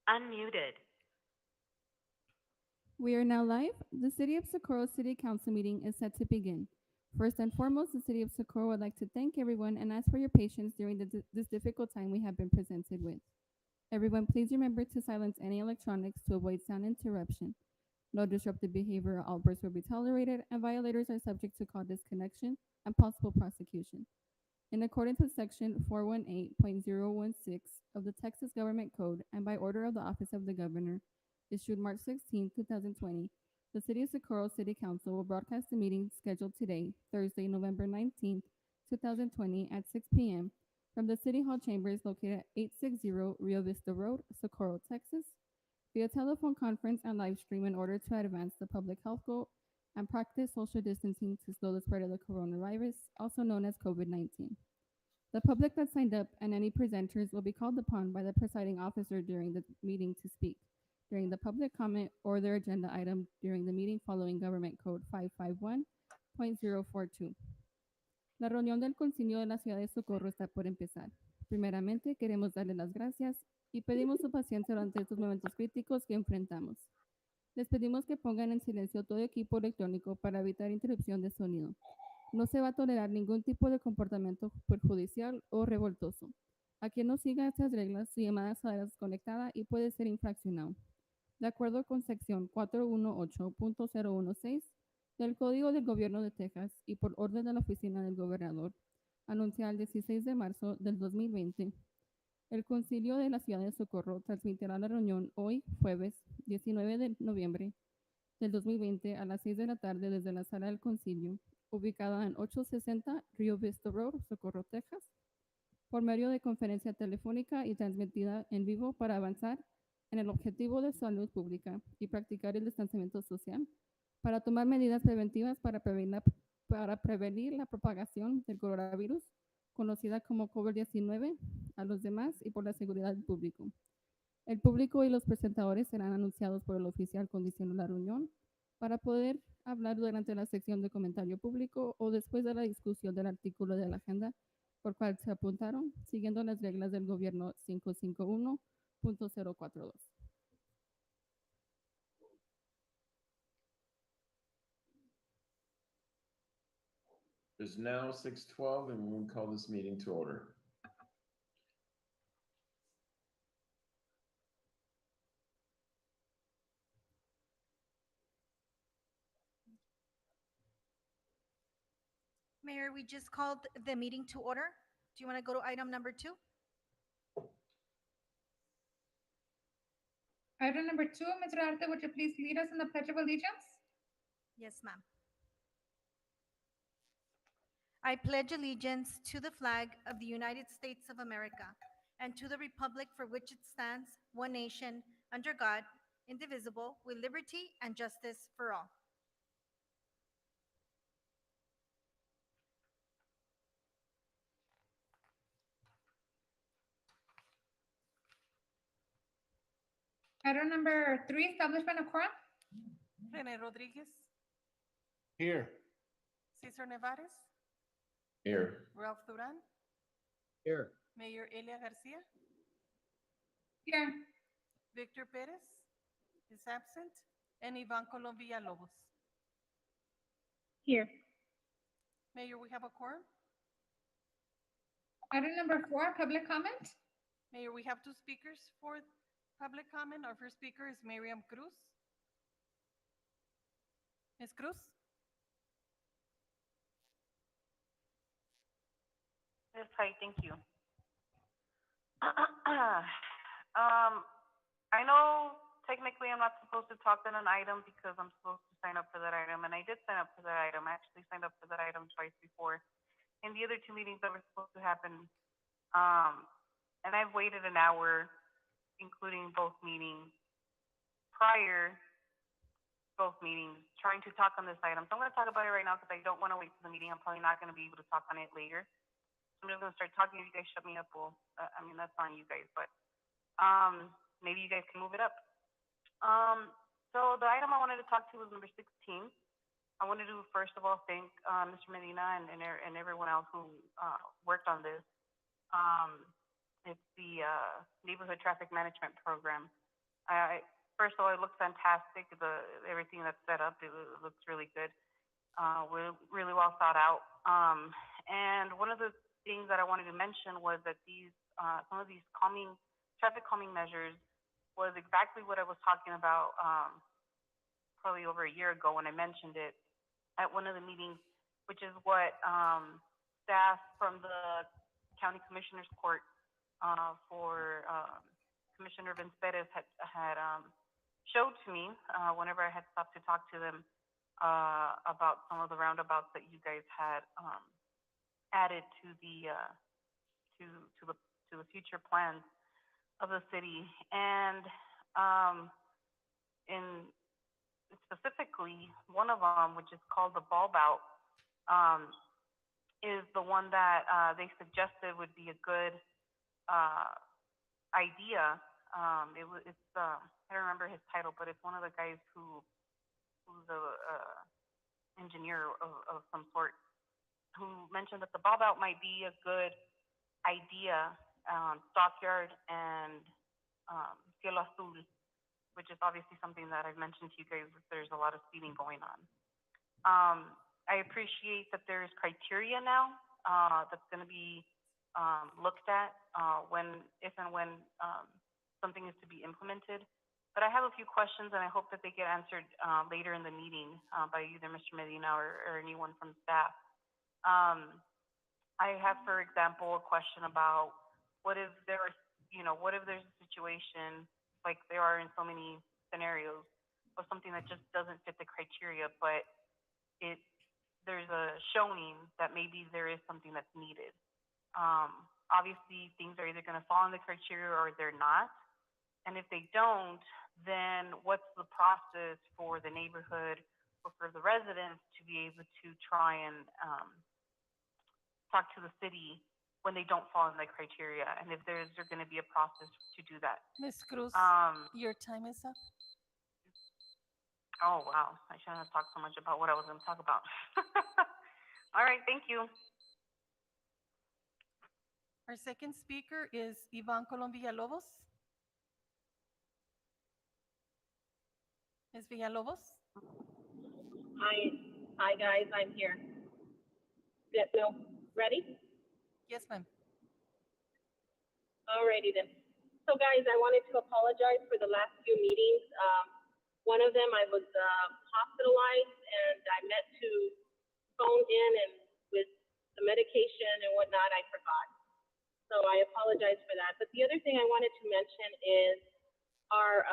Unmuted. We are now live. The City of Socorro City Council meeting is set to begin. First and foremost, the City of Socorro would like to thank everyone and ask for your patience during this difficult time we have been presented with. Everyone, please remember to silence any electronics to avoid sound interruption. No disruptive behavior or outbursts will be tolerated, and violators are subject to call disconnection and possible prosecution. In accordance with Section 418.016 of the Texas Government Code and by order of the Office of the Governor, issued March 16, 2020, the City of Socorro City Council will broadcast the meeting scheduled today, Thursday, November 19, 2020, at 6 p.m. from the City Hall chambers located at 860 Rio Vista Road, Socorro, Texas, via telephone conference and live stream in order to advance the public health goal and practice social distancing to slow the spread of the coronavirus, also known as COVID 19. The public that signed up and any presenters will be called upon by the presiding officer during the meeting to speak, during the public comment or their agenda item during the meeting following Government Code 551.042. La reunión del Concilio de la Ciudad de Socorro está por empezar. Primeramente, queremos darle las gracias y pedimos su paciencia durante estos momentos críticos que enfrentamos. Les pedimos que pongan en silencio todo equipo electrónico para evitar interrupción de sonido. No se va a tolerar ningún tipo de comportamiento perjudicial o revoltoso. A quien no siga estas reglas, su llamada será desconectada y puede ser infraccionado. De acuerdo con sección 418.016 del Código del Gobierno de Texas y por orden de la Oficina del Gobernador, anunciada el 16 de marzo del 2020, el Concilio de la Ciudad de Socorro transmitirá la reunión hoy, jueves 19 de noviembre del 2020 a las 6 de la tarde desde la sala del Concilio, ubicada en 860 Rio Vista Road, Socorro, Texas, por medio de conferencia telefónica y transmitida en vivo para avanzar en el objetivo de salud pública y practicar el distanciamiento social para tomar medidas preventivas para prevenir la propagación del coronavirus, conocida como COVID-19, a los demás y por la seguridad del público. El público y los presentadores serán anunciados por el oficial conduciendo la reunión para poder hablar durante la sección de comentario público o después de la discusión del artículo de la agenda por cual se apuntaron, siguiendo las reglas del gobierno 551.042. It is now 6:12 and we will call this meeting to order. Mayor, we just called the meeting to order. Do you want to go to item number 2? Item number 2, Ms. Arte, would you please lead us in the Pledge of Allegiance? Yes, ma'am. I pledge allegiance to the flag of the United States of America and to the republic for which it stands, one nation, under God, indivisible, with liberty and justice for all. Item number 3, establishment of quorum. René Rodríguez, Here. Cesar Nevares, Here. Ralph Duran, Here. Mayor Elia Garcia, Here. Victor Perez is absent, and Ivan Colom Villalobos. Here. Mayor, we have a quorum. Item number 4, public comment. Mayor, we have 2 speakers for public comment. Our first speaker is Miriam Cruz. Ms. Cruz? Yes, hi, thank you. I know technically I'm not supposed to talk on an item because I'm supposed to sign up for that item, and I did sign up for that item. I actually signed up for that item twice before in the other 2 meetings that were supposed to happen. And I've waited an hour, including both meetings, both meetings, trying to talk on this item. So I'm going to talk about it right now because I don't want to wait for the meeting. I'm probably not going to be able to talk on it later. I'm just going to start talking. If you guys shut me up, well, I mean, that's on you guys, but maybe you guys can move it up. So the item I wanted to talk to was number 16. I wanted to, first of all, thank Mr. Medina and everyone else who worked on this. It's the Neighborhood Traffic Management Program. First of all, it looks fantastic. Everything that's set up, it looks really good. Really well thought out. And one of the things that I wanted to mention was that some of these traffic calming measures was exactly what I was talking about, probably over a year ago when I mentioned it at one of the meetings, which is what, staff from the county commissioner's court, for, Commissioner Vince Perez had showed to me, whenever I had stopped to talk to them, about some of the roundabouts that you guys had, added to the future plans of the city. And in specifically one of them, which is called the bulb out, is the one that they suggested would be a good idea. It's I don't remember his title, but it's one of the guys who's a engineer of some sort, who mentioned that the bulb out might be a good idea, Stockyard and Cielo Azul, which is obviously something that I've mentioned to you guys that there's a lot of speeding going on. I appreciate that there's criteria now that's going to be looked at if and when something is to be implemented. But I have a few questions, and I hope that they get answered later in the meeting by either Mr. Medina or anyone from staff. I have, for example, a question about what if there's a situation like there are in so many scenarios of something that just doesn't fit the criteria, but there's a showing that maybe there is something that's needed. Obviously, things are either going to fall in the criteria or they're not. And if they don't, then what's the process for the neighborhood or for the residents to be able to try and talk to the city when they don't fall in the criteria? And if there's going to be a process to do that? Ms. Cruz, your time is up. Oh, wow. I shouldn't have talked so much about what I was going to talk about. All right, thank you. Our second speaker is Yvonne Colon Villalobos. Ms. Villalobos? Hi guys, I'm here. No, ready? Yes, ma'am. Alrighty then. So guys, I wanted to apologize for the last few meetings. One of them I was hospitalized and I meant to phone in, and with the medication and whatnot, I forgot. So I apologize for that. But the other thing I wanted to mention is our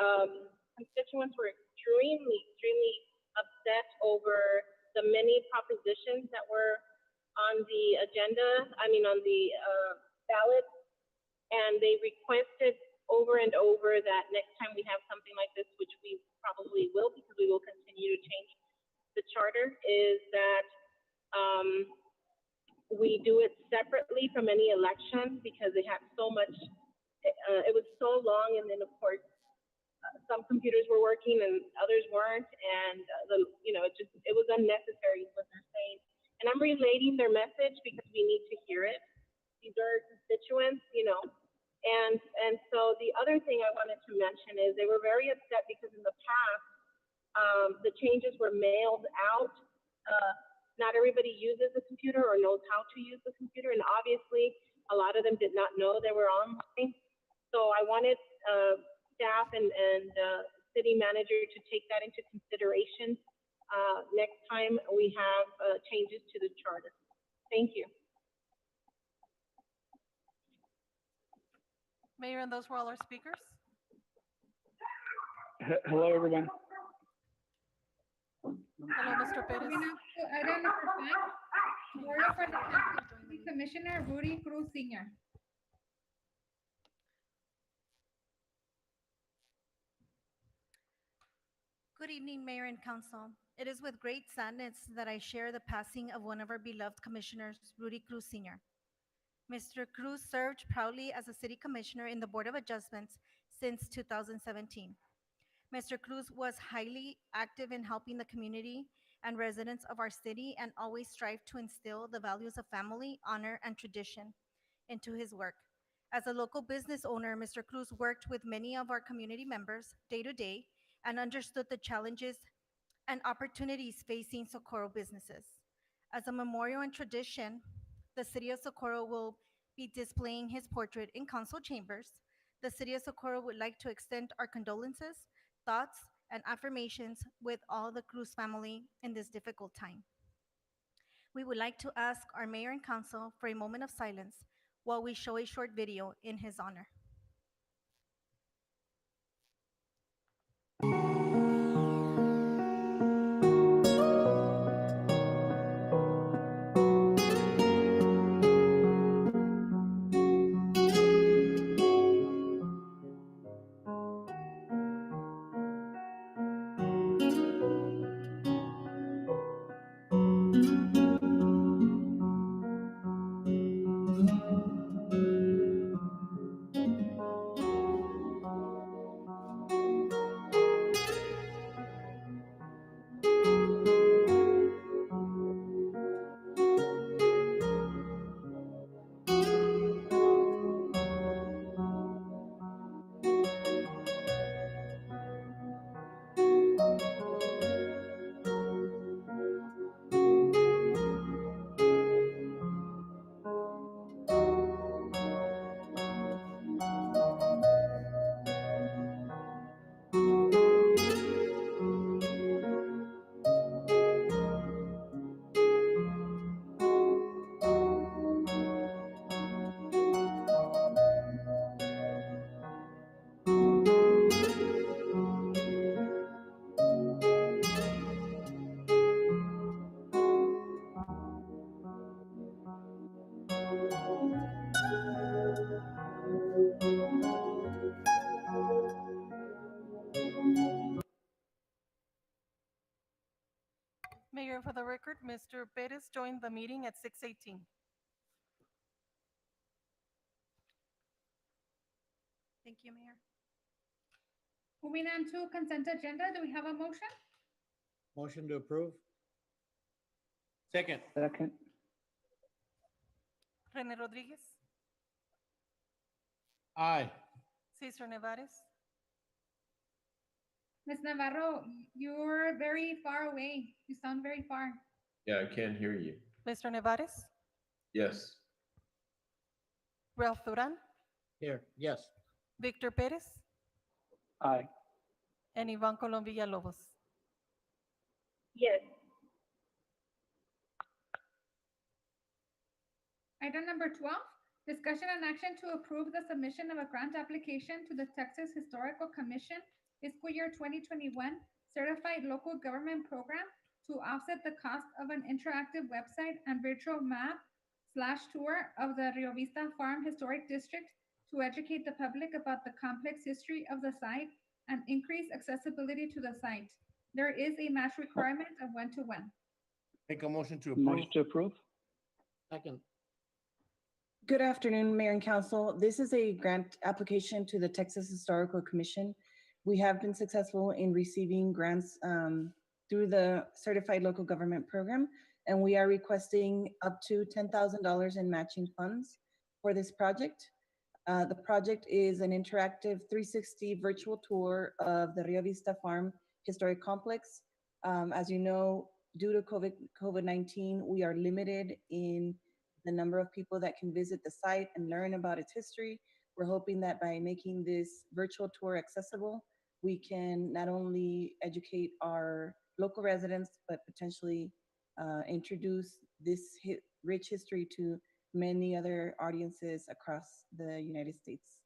constituents were extremely upset over the many propositions that were on the agenda, on the ballot. And they requested over and over that next time we have something like this, which we probably will, because we will continue to change the charter, is that we do it separately from any election, because they have so much, it was so long, and then of course, some computers were working and others weren't, and it was unnecessary what they're saying. And I'm relating their message because we need to hear it. These are constituents, And so the other thing I wanted to mention is they were very upset because in the past, the changes were mailed out. Not everybody uses a computer or knows how to use the computer, and obviously a lot of them did not know they were online. So I wanted staff and city manager to take that into consideration next time we have changes to the charter. Thank you. Mayor, and those were all our speakers. Hello, everyone. Hello, Mr. Perez. Moving on to item number 5, order for the County Commissioner Rudy Cruz Sr. Good evening, Mayor and Council. It is with great sadness that I share the passing of one of our beloved commissioners, Rudy Cruz Sr. Mr. Cruz served proudly as a city commissioner in the Board of Adjustments since 2017. Mr. Cruz was highly active in helping the community and residents of our city, and always strived to instill the values of family, honor, and tradition into his work. As a local business owner, Mr. Cruz worked with many of our community members day to day and understood the challenges and opportunities facing Socorro businesses. As a memorial and tradition, the City of Socorro will be displaying his portrait in council chambers. The City of Socorro would like to extend our condolences, thoughts, and affirmations with all the Cruz family in this difficult time. We would like to ask our mayor and council for a moment of silence while we show a short video in his honor. Mayor, for the record, Mr. Perez joined the meeting at 6:18. Thank you, Mayor. Moving on to consent agenda, do we have a motion? Motion to approve. Second. Second. René Rodríguez, Aye. Cesar Nevares, Ms. Navarro, you're very far away. You sound very far. Yeah, I can't hear you. Mr. Nevares, Yes. Ralph Duran, Here, yes. Victor Perez, Aye. and Ivan Colom Villalobos. Yes. Item number 12, discussion and action to approve the submission of a grant application to the Texas Historical Commission fiscal year 2021 Certified Local Government Program to offset the cost of an interactive website and virtual map/tour of the Rio Vista Farm Historic District to educate the public about the complex history of the site and increase accessibility to the site. There is a match requirement of 1-to-1. Make a motion to approve. Motion to approve. Second. Good afternoon, Mayor and Council. This is a grant application to the Texas Historical Commission. We have been successful in receiving grants through the Certified Local Government Program, and we are requesting up to $10,000 in matching funds for this project. The project is an interactive 360 virtual tour of the Rio Vista Farm Historic Complex. As you know, due to COVID-19, we are limited in the number of people that can visit the site and learn about its history. We're hoping that by making this virtual tour accessible, we can not only educate our local residents, but potentially introduce this rich history to many other audiences across the United States.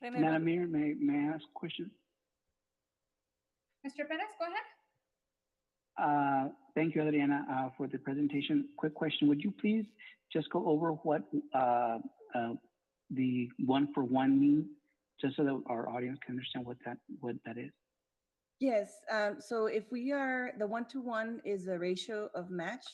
René Madam Rodríguez, Mayor, may I ask a question? Mr. Perez, go ahead. Thank you, Adriana, for the presentation. Quick question. Would you please just go over what the 1-for-1 means, just so that our audience can understand what that is? Yes, so if we are, the 1-to-1 is a ratio of match.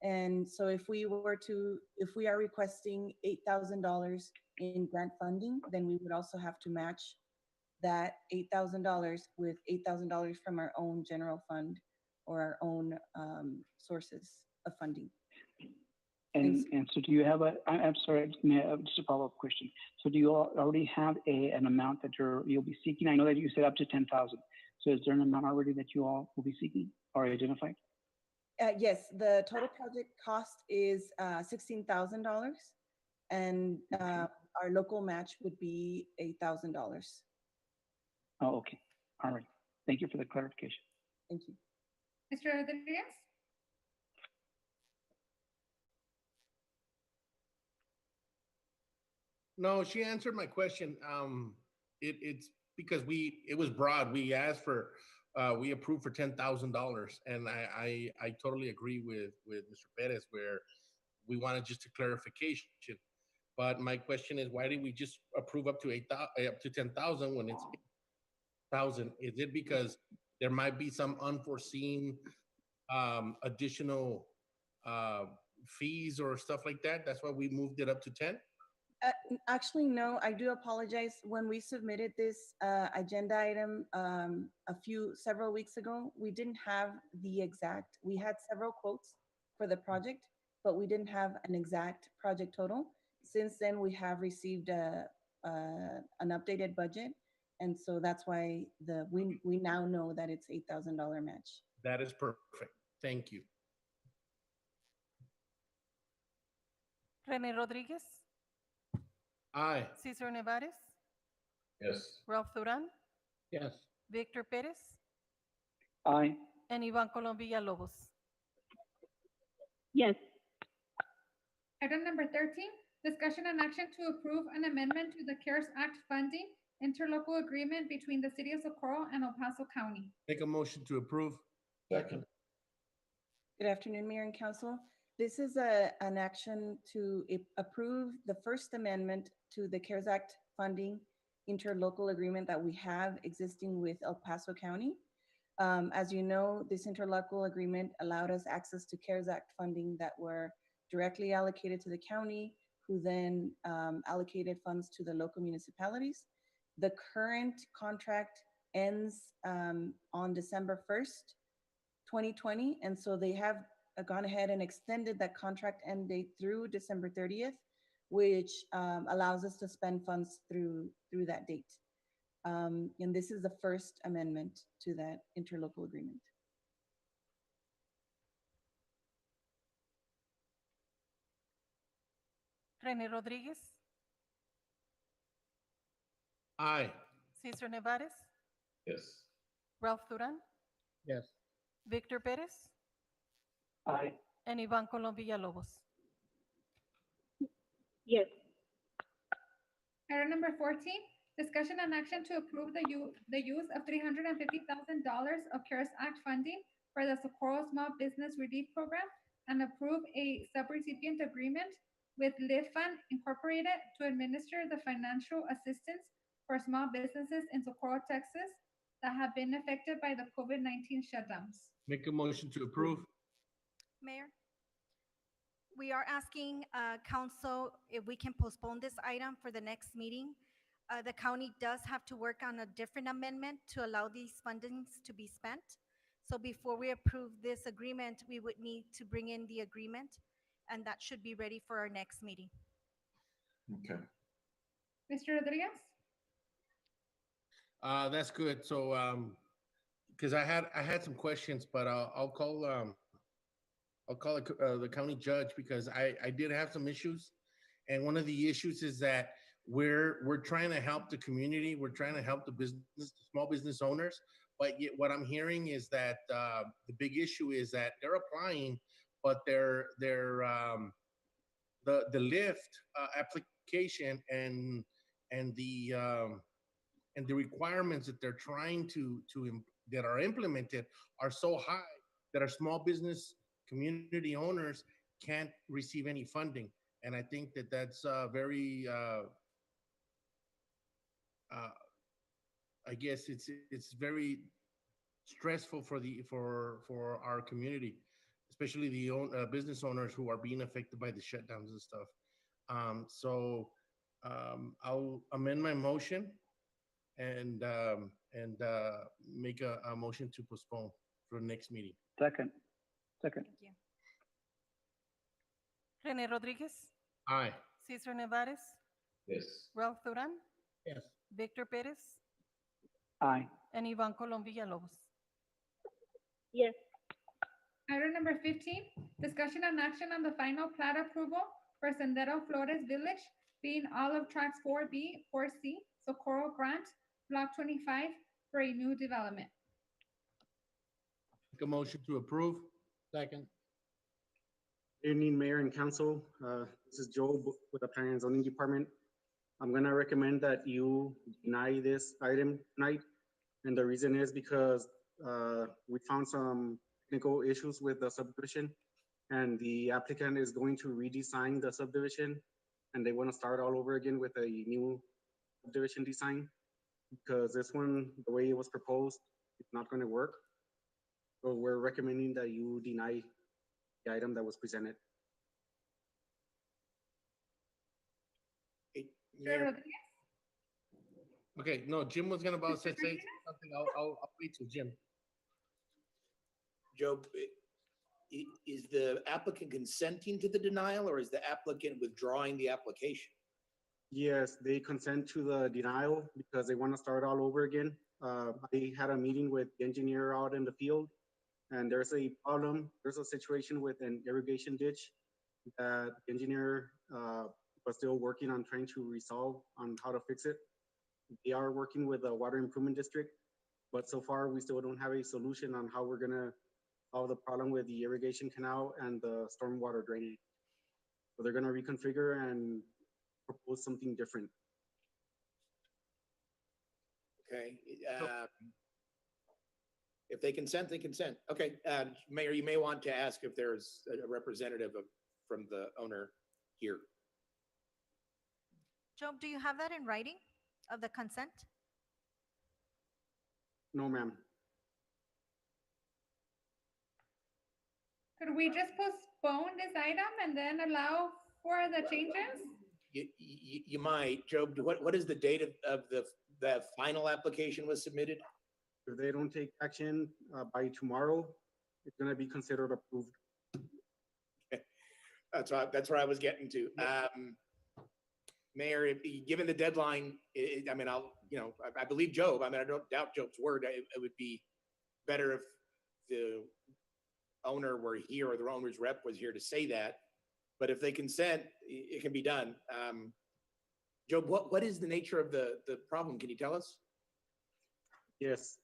And so if we are requesting $8,000 in grant funding, then we would also have to match that $8,000 with $8,000 from our own general fund or our own sources of funding. And so do you have I'm sorry, just a follow-up question. So do you already have an amount that you'll be seeking? I know that you said up to 10,000. So is there an amount already that you all will be seeking or identified? Yes, the total project cost is $16,000, and our local match would be $8,000. Oh, okay. All right. Thank you for the clarification. Thank you. Mr. Rodriguez? No, she answered my question. It's because it was broad. We asked for, we approved for $10,000, and I totally agree with Mr. Perez where we wanted just a clarification. But my question is, why did we just approve up to 10,000 when it's 8,000? Is it because there might be some unforeseen additional fees or stuff like that? That's why we moved it up to 10. Actually, no, I do apologize. When we submitted this agenda item several weeks ago, we didn't have we had several quotes for the project, but we didn't have an exact project total. Since then, we have received an updated budget. And so that's why we now know that it's $8,000 match. That is perfect. Thank you. Rene Rodriguez, Aye. Cesar Nevares, Yes. Ralph Duran, Yes. Victor Perez, Aye. and Ivan Colom Villalobos. Yes. Item number 13, discussion and action to approve an amendment to the CARES Act funding interlocal agreement between the City of Socorro and El Paso County. Make a motion to approve. Second. Good afternoon, Mayor and Council. This is an action to approve the First Amendment to the CARES Act funding interlocal agreement that we have existing with El Paso County. As you know, this interlocal agreement allowed us access to CARES Act funding that were directly allocated to the county, who then allocated funds to the local municipalities. The current contract ends on December 1st, 2020, and so they have gone ahead and extended that contract end date through December 30th, which allows us to spend funds through that date. And this is the first amendment to that interlocal agreement. Rene Rodriguez, Aye. Cesar Nevares, Yes. Ralph Duran, Yes. Victor Perez, Aye. and Ivan Colom Villalobos. Yes. Item number 14, discussion and action to approve the use of $350,000 of CARES Act funding for the Socorro Small Business Relief Program and approve a subrecipient agreement with Live Fund Incorporated to administer the financial assistance for small businesses in Socorro, Texas that have been affected by the COVID-19 shutdowns. Make a motion to approve. Mayor, we are asking council if we can postpone this item for the next meeting. The county does have to work on a different amendment to allow these fundings to be spent. So before we approve this agreement, we would need to bring in the agreement, and that should be ready for our next meeting. Okay. Mr. Rodriguez? That's good. So, because I had some questions, but I'll call the county judge because I did have some issues, and one of the issues is that we're trying to help the community, we're trying to help the small business owners, but yet what I'm hearing is that the big issue is that they're applying, but the lift application and the requirements that they're trying that are implemented are so high that our small business community owners can't receive any funding. And I think that that's very, I guess it's very stressful for our community, especially the business owners who are being affected by the shutdowns and stuff. So I'll amend my motion and make a motion to postpone for the next meeting. Second. Thank you. Rene Rodriguez, Aye. Cesar Nevares, Yes. Ralph Duran, Yes. Victor Perez, Aye. and Ivan Colom Villalobos. Yes. Item number 15, discussion and action on the final plat approval for Sendero Flores Village, being all of tracks 4B, 4C, Socorro Grant, Block 25, for a new development. Make a motion to approve. Second. Good evening, Mayor and Council. This is Joe with the Planning and Zoning Department. I'm gonna recommend that you deny this item tonight. And the reason is because we found some technical issues with the subdivision. And the applicant is going to redesign the subdivision. And they wanna start all over again with a new subdivision design. Because this one, the way it was proposed, it's not gonna work. So we're recommending that you deny the item that was presented. Chair Rodriguez? Okay, no, Jim was gonna about Mr. say Martinez? something. I'll wait till Jim. Joe, is the applicant consenting to the denial or is the applicant withdrawing the application? Yes, they consent to the denial because they want to start all over again. I had a meeting with the engineer out in the field, and there's a problem. There's a situation with an irrigation ditch that the engineer was still working on trying to resolve on how to fix it. They are working with the Water Improvement District, but so far we still don't have a solution on how we're gonna solve the problem with the irrigation canal and the stormwater drainage. So they're gonna reconfigure and propose something different. Okay. If they consent, they consent. Okay, Mayor, you may want to ask if there's a representative from the owner here. Joe, do you have that in writing of the consent? No, ma'am. Could we just postpone this item and then allow for the changes? You might, Joe, what is the date of the final application was submitted? If they don't take action by tomorrow, it's gonna be considered approved. That's where I was getting to. Mayor, given the deadline, I mean, I believe Job. I mean, I don't doubt Job's word. It would be better if the owner were here or the owner's rep was here to say that. But if they consent, it can be done. Job, what is the nature of the problem? Can you tell us? Yes.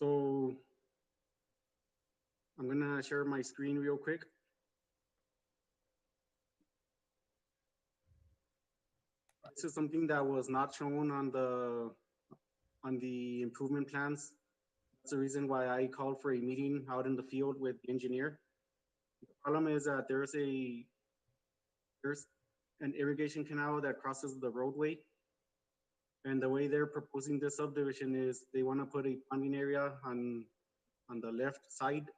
So I'm gonna share my screen real quick. This is something that was not shown on the improvement plans. That's the reason why I called for a meeting out in the field with the engineer. The problem is that there's an irrigation canal that crosses the roadway. And the way they're proposing this subdivision is they want to put a ponding area on the left side.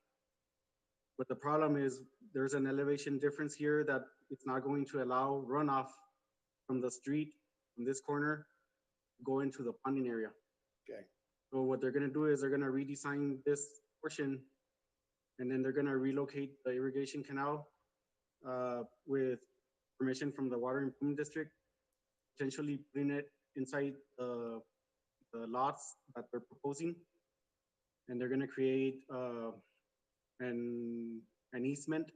But the problem is there's an elevation difference here that it's not going to allow runoff from the street, from this corner, go into the ponding area. Okay. So what they're gonna do is they're gonna redesign this portion, and then they're gonna relocate the irrigation canal with permission from the Water Improvement District, potentially putting it inside the lots that they're proposing. And they're gonna create an easement,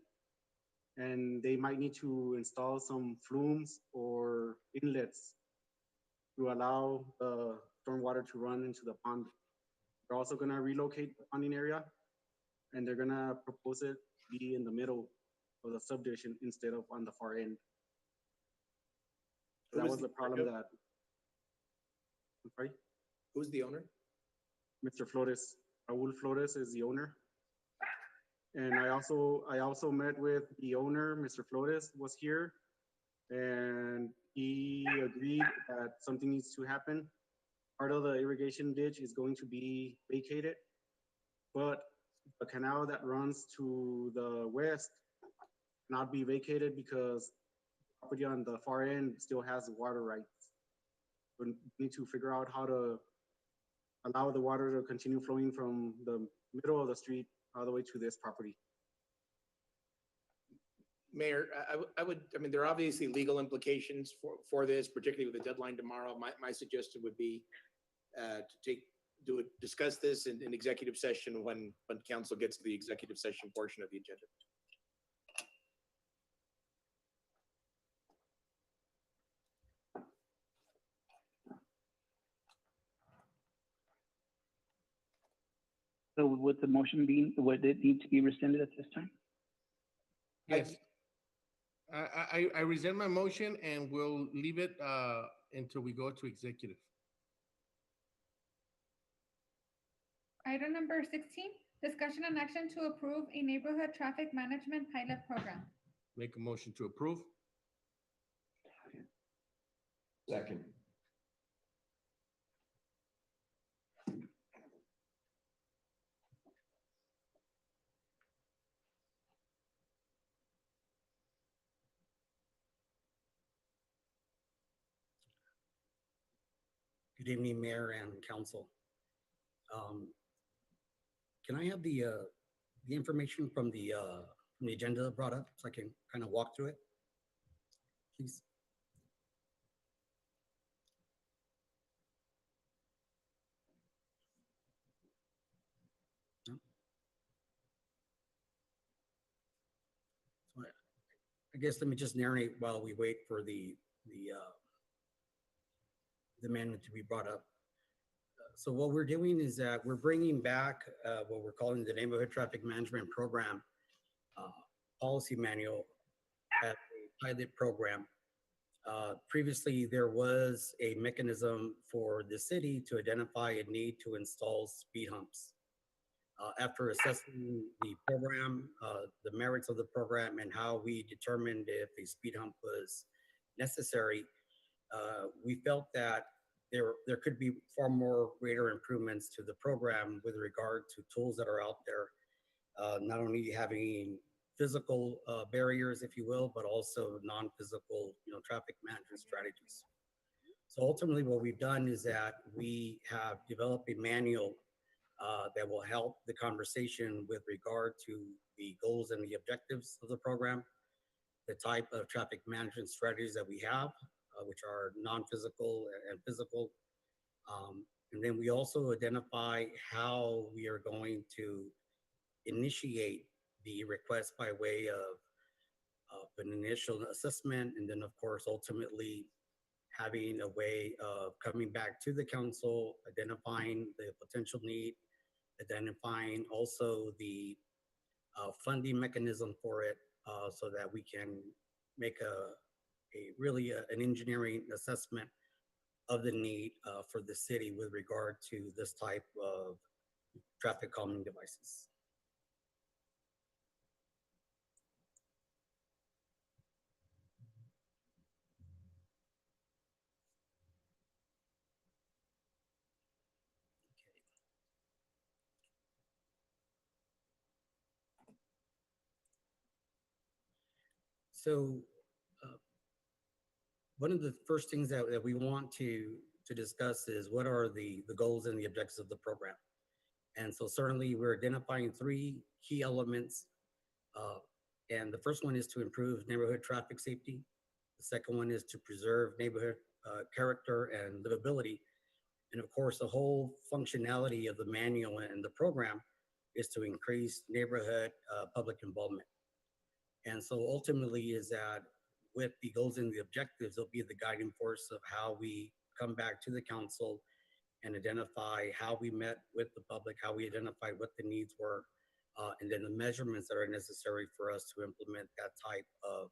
and they might need to install some flumes or inlets to allow the stormwater to run into the pond. They're also gonna relocate the ponding area, and they're gonna propose it to be in the middle of the subdivision instead of on the far end. So that was the problem that, I'm sorry? Who's the owner? Mr. Flores, Raul Flores is the owner. And I also met with the owner, Mr. Flores was here, and he agreed that something needs to happen. Part of the irrigation ditch is going to be vacated, but the canal that runs to the west cannot be vacated because property on the far end still has water rights. We need to figure out how to allow the water to continue flowing from the middle of the street all the way to this property. Mayor, I would, I mean, there are obviously legal implications for this, particularly with the deadline tomorrow. My suggestion would be to discuss this in executive session when council gets to the executive session portion of the agenda. So would the motion be, would it need to be rescinded at this time? Yes. I rescind my motion and we'll leave it until we go to executive. Item number 16, discussion and action to approve a neighborhood traffic management pilot program. Make a motion to approve. Second. Good evening, Mayor and Council. Can I have the information from the agenda brought up so I can kind of walk through it, please? No? So I guess let me just narrate while we wait for the amendment to be brought up. So what we're doing is that we're bringing back what we're calling the Neighborhood Traffic Management Program policy manual as a pilot program. Previously, there was a mechanism for the city to identify a need to install speed humps. After assessing the program, the merits of the program, and how we determined if a speed hump was necessary, we felt that there could be far more greater improvements to the program with regard to tools that are out there, not only having physical barriers, if you will, but also non-physical, traffic management strategies. So ultimately what we've done is that we have developed a manual that will help the conversation with regard to the goals and the objectives of the program, the type of traffic management strategies that we have, which are non-physical and physical. And then we also identify how we are going to initiate the request by way of an initial assessment, and then of course, ultimately having a way of coming back to the council, identifying the potential need, identifying also the funding mechanism for it, so that we can make an engineering assessment of the need for the city with regard to this type of traffic calming devices. So one of the first things that we want to discuss is what are the goals and the objectives of the program. And so certainly we're identifying three key elements. And the first one is to improve neighborhood traffic safety. The second one is to preserve neighborhood character and livability. And of course, the whole functionality of the manual and the program is to increase neighborhood public involvement. And so ultimately is that with the goals and the objectives, they'll be the guiding force of how we come back to the council and identify how we met with the public, how we identified what the needs were, and then the measurements that are necessary for us to implement that type of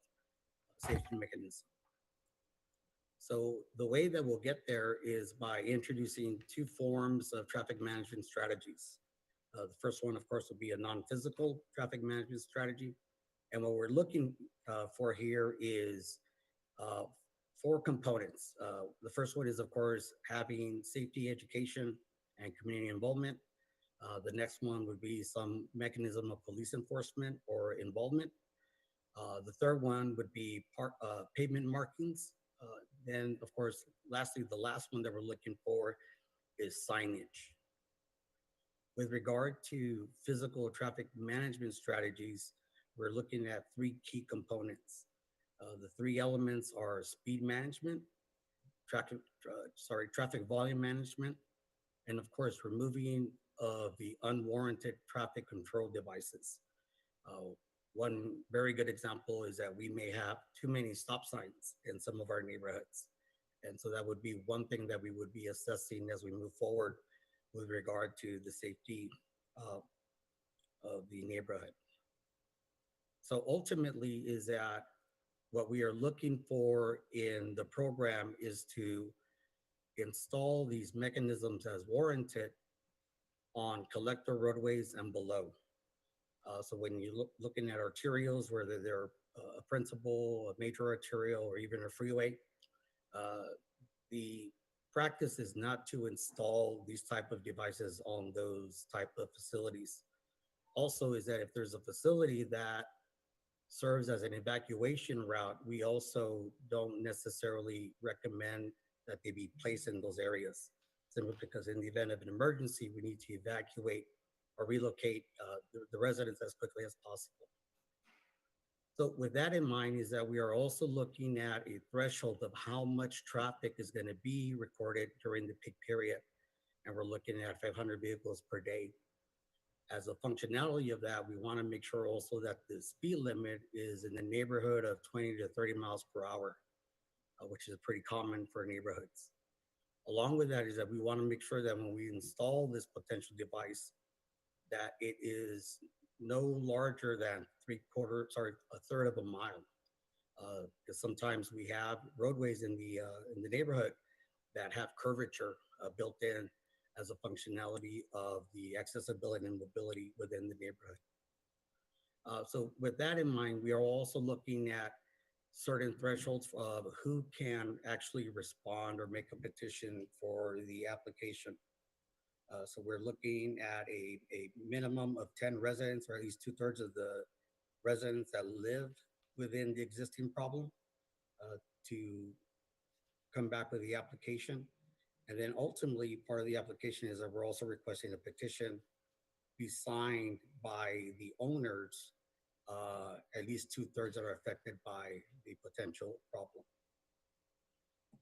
safety mechanism. So the way that we'll get there is by introducing two forms of traffic management strategies. The first one, of course, will be a non-physical traffic management strategy. And what we're looking for here is 4 components. The first one is, of course, having safety education and community involvement. The next one would be some mechanism of police enforcement or involvement. The third one would be pavement markings. Then, of course, lastly, the last one that we're looking for is signage. With regard to physical traffic management strategies, we're looking at three key components. The three elements are speed management, traffic volume management, and of course, removing of the unwarranted traffic control devices. One very good example is that we may have too many stop signs in some of our neighborhoods. And so that would be one thing that we would be assessing as we move forward with regard to the safety of the neighborhood. So ultimately is that what we are looking for in the program is to install these mechanisms as warranted on collector roadways and below. So when you looking at arterials, whether they're a principal, a major arterial, or even a freeway, the practice is not to install these type of devices on those type of facilities. Also is that if there's a facility that serves as an evacuation route, we also don't necessarily recommend that they be placed in those areas, simply because in the event of an emergency, we need to evacuate or relocate the residents as quickly as possible. So with that in mind is that we are also looking at a threshold of how much traffic is going to be recorded during the peak period. And we're looking at 500 vehicles per day. As a functionality of that, we want to make sure also that the speed limit is in the neighborhood of 20 to 30 miles per hour, which is pretty common for neighborhoods. Along with that is that we want to make sure that when we install this potential device, that it is no larger than a third of a mile. Because sometimes we have roadways in the neighborhood that have curvature built in as a functionality of the accessibility and mobility within the neighborhood. So with that in mind, we are also looking at certain thresholds of who can actually respond or make a petition for the application. So we're looking at a minimum of 10 residents, or at least 2/3 of the residents that live within the existing problem to come back with the application. And then ultimately, part of the application is that we're also requesting a petition be signed by the owners, at least 2/3 that are affected by the potential problem.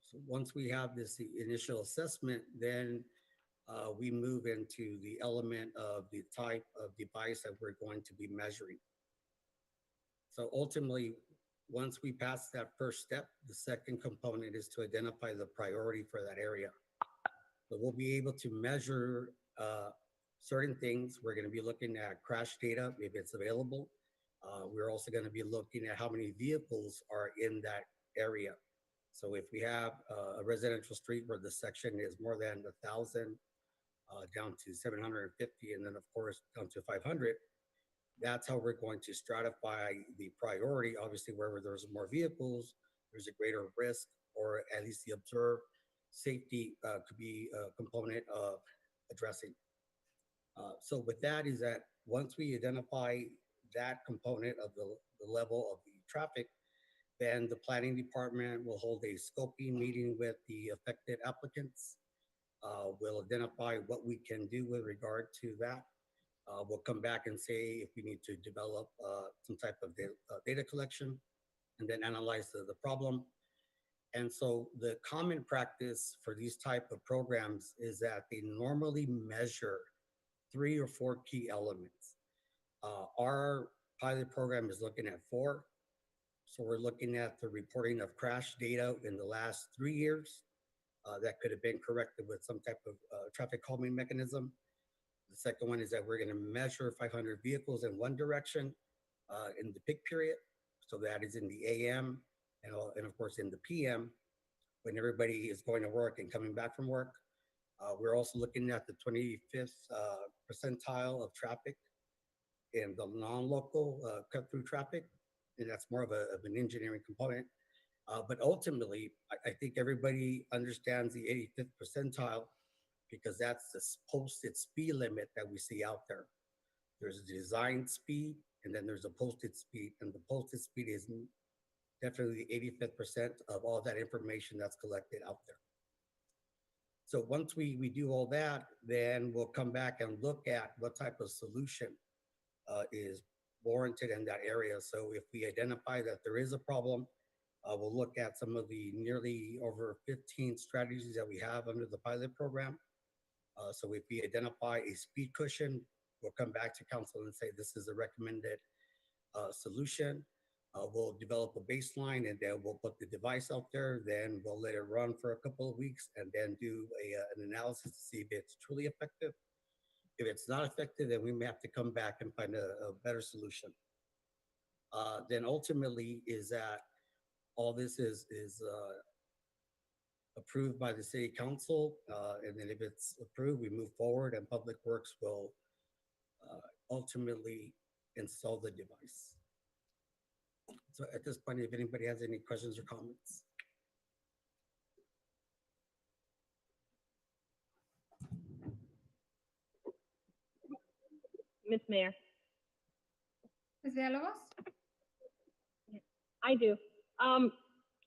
So once we have this initial assessment, then we move into the element of the type of device that we're going to be measuring. So ultimately, once we pass that first step, the second component is to identify the priority for that area. So we'll be able to measure certain things. We're going to be looking at crash data if it's available. We're also going to be looking at how many vehicles are in that area. So if we have a residential street where the section is more than 1,000, down to 750, and then of course down to 500, that's how we're going to stratify the priority. Obviously, wherever there's more vehicles, there's a greater risk, or at least the observed safety could be a component of addressing. So with that is that once we identify that component of the level of the traffic, then the planning department will hold a scoping meeting with the affected applicants. We'll identify what we can do with regard to that. We'll come back and say if we need to develop some type of data collection and then analyze the problem. And so the common practice for these type of programs is that they normally measure 3 or 4 key elements. Our pilot program is looking at 4. So we're looking at the reporting of crash data in the last 3 years. That could have been corrected with some type of traffic calming mechanism. The second one is that we're going to measure 500 vehicles in one direction in the peak period. So that is in the AM and of course in the PM when everybody is going to work and coming back from work. We're also looking at the 25th percentile of traffic in the non-local cut-through traffic. And that's more of an engineering component. But ultimately, I think everybody understands the 85th percentile because that's the posted speed limit that we see out there. There's a design speed, and then there's a posted speed, and the posted speed is definitely the 85th percent of all that information that's collected out there. So once we do all that, then we'll come back and look at what type of solution is warranted in that area. So if we identify that there is a problem, we'll look at some of the nearly over 15 strategies that we have under the pilot program. So if we identify a speed cushion, we'll come back to council and say this is a recommended solution. We'll develop a baseline and then we'll put the device out there. Then we'll let it run for a couple of weeks and then do an analysis to see if it's truly effective. If it's not effective, then we may have to come back and find a better solution. Then ultimately is that all this is approved by the city council. And then if it's approved, we move forward and Public Works will ultimately install the device. So at this point, if anybody has any questions or comments. Ms. Mayor, Ms. Villalobos? I do.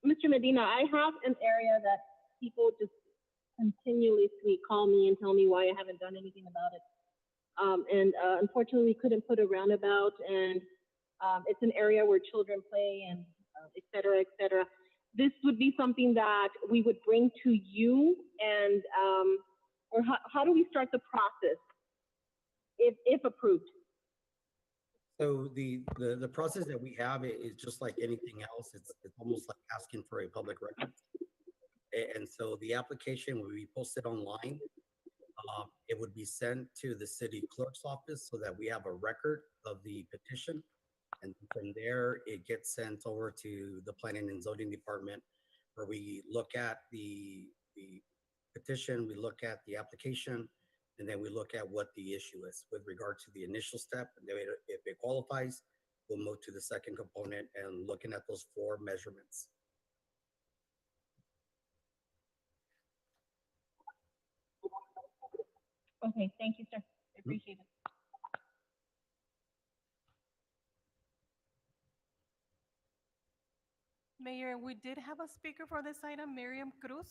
Mr. Medina, I have an area that people just continuously call me and tell me why I haven't done anything about it. Unfortunately, we couldn't put a roundabout, and it's an area where children play and et cetera, et cetera. This would be something that we would bring to you, and or how do we start the process if approved? So the process that we have is just like anything else. It's almost like asking for a public record. And so the application will be posted online. It would be sent to the city clerk's office so that we have a record of the petition. And from there, it gets sent over to the planning and zoning department, where we look at the petition, we look at the application, and then we look at what the issue is with regard to the initial step. And then if it qualifies, we'll move to the second component and looking at those 4 measurements. Okay, thank you, sir. I appreciate it. Mayor, we did have a speaker for this item, Miriam Cruz,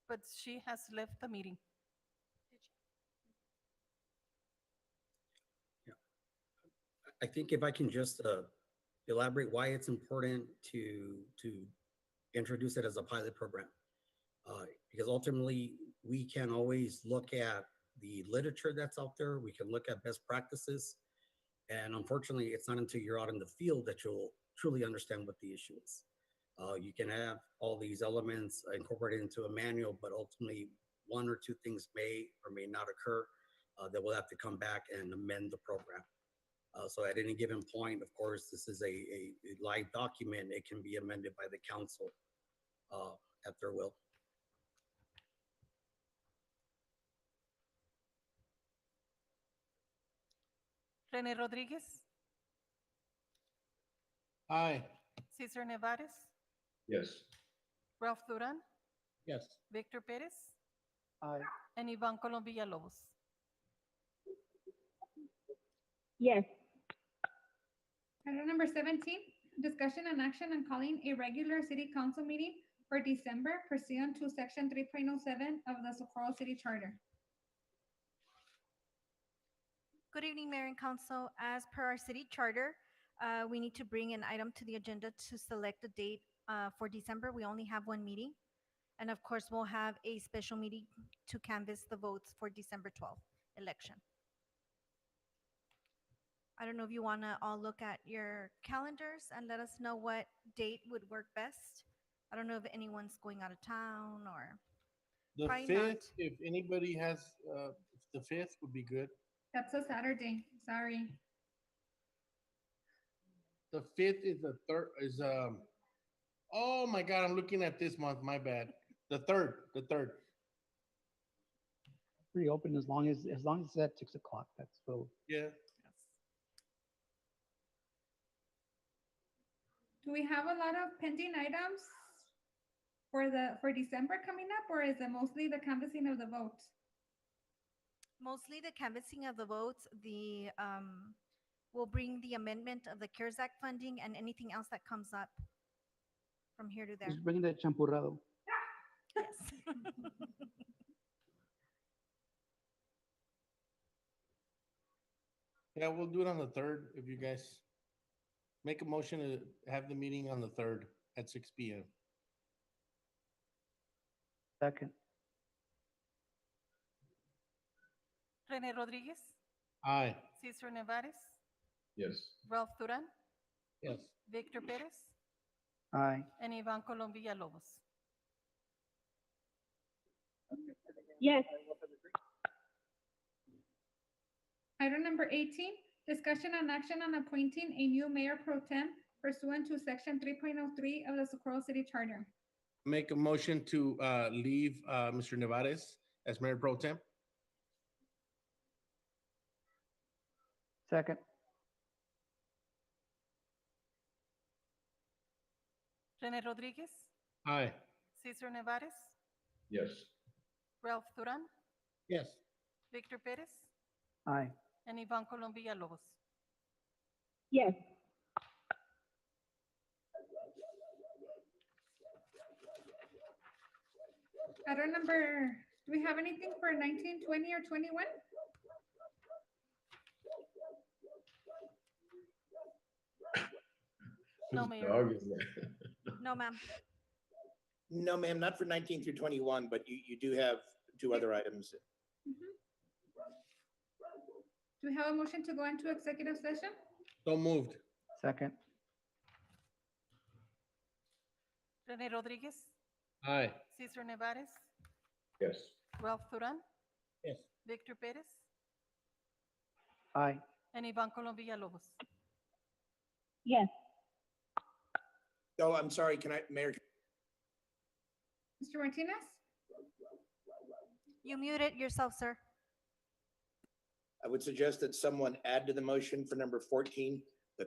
but she has left the meeting. I think if I can just elaborate why it's important to introduce it as a pilot program. Because ultimately, we can always look at the literature that's out there. We can look at best practices. And unfortunately, it's not until you're out in the field that you'll truly understand what the issue is. You can have all these elements incorporated into a manual, but ultimately 1 or 2 things may or may not occur that we'll have to come back and amend the program. So at any given point, of course, this is a live document. It can be amended by the council at their will. Rene Rodriguez, Aye. Cesar Nevares, Yes. Ralph Duran, Yes. Victor Perez, Aye. and Ivan Colom Villalobos. Yes. Item number 17, discussion and action on calling a regular city council meeting for December pursuant to section 3.07 of the Socorro City Charter. Good evening, Mayor and Council. As per our city charter, we need to bring an item to the agenda to select a date for December. We only have 1 meeting. And of course, we'll have a special meeting to canvass the votes for December 12th election. I don't know if you want to all look at your calendars and let us know what date would work best. I don't know if anyone's going out of town or The Probably 5th, not. if anybody has, the 5th would be good. That's a Saturday, sorry. The 5th is the third, oh my God, I'm looking at this month, my bad. The 3rd. Pretty open as long as it's at 6 o'clock. That's so. Yeah. Do we have a lot of pending items for December coming up, or is it mostly the canvassing of the votes? mostly the canvassing of the votes. We'll bring the amendment of the CARES Act funding and anything else that comes up from here to there. Just bring the champurrado. Yes. Yeah, we'll do it on the 3rd if you guys Make a motion to have the meeting on the 3rd at 6 p.m. Second. Rene Rodriguez, Aye. Cesar Nevares, Yes. Ralph Duran, Yes. Victor Perez, Aye. and Ivan Colom Villalobos. Yes. Item number 18, discussion and action on appointing a new mayor pro tem pursuant to section 3.03 of the Socorro City Charter. Make a motion to leave Mr. Nevares as Mayor Pro Tem. Second. Rene Rodriguez, Aye. Cesar Nevares, Yes. Ralph Duran, Yes. Victor Perez, Aye. and Ivan Colom Villalobos. Yes. Item number, do we have anything for 19, 20, or 21? No, Whose Mayor. dog is that? No, ma'am. No, ma'am, not for 19 through 21, but you do have two other items. Do we have a motion to go into executive session? So moved. Second. Rene Rodriguez, Aye. Cesar Nevares, Yes. Ralph Duran, Yes. Victor Perez, Aye. and Ivan Colom Villalobos. Yes. Oh, I'm sorry, Mayor, Mr. Martinez? You muted yourself, sir. I would suggest that someone add to the motion for number 14,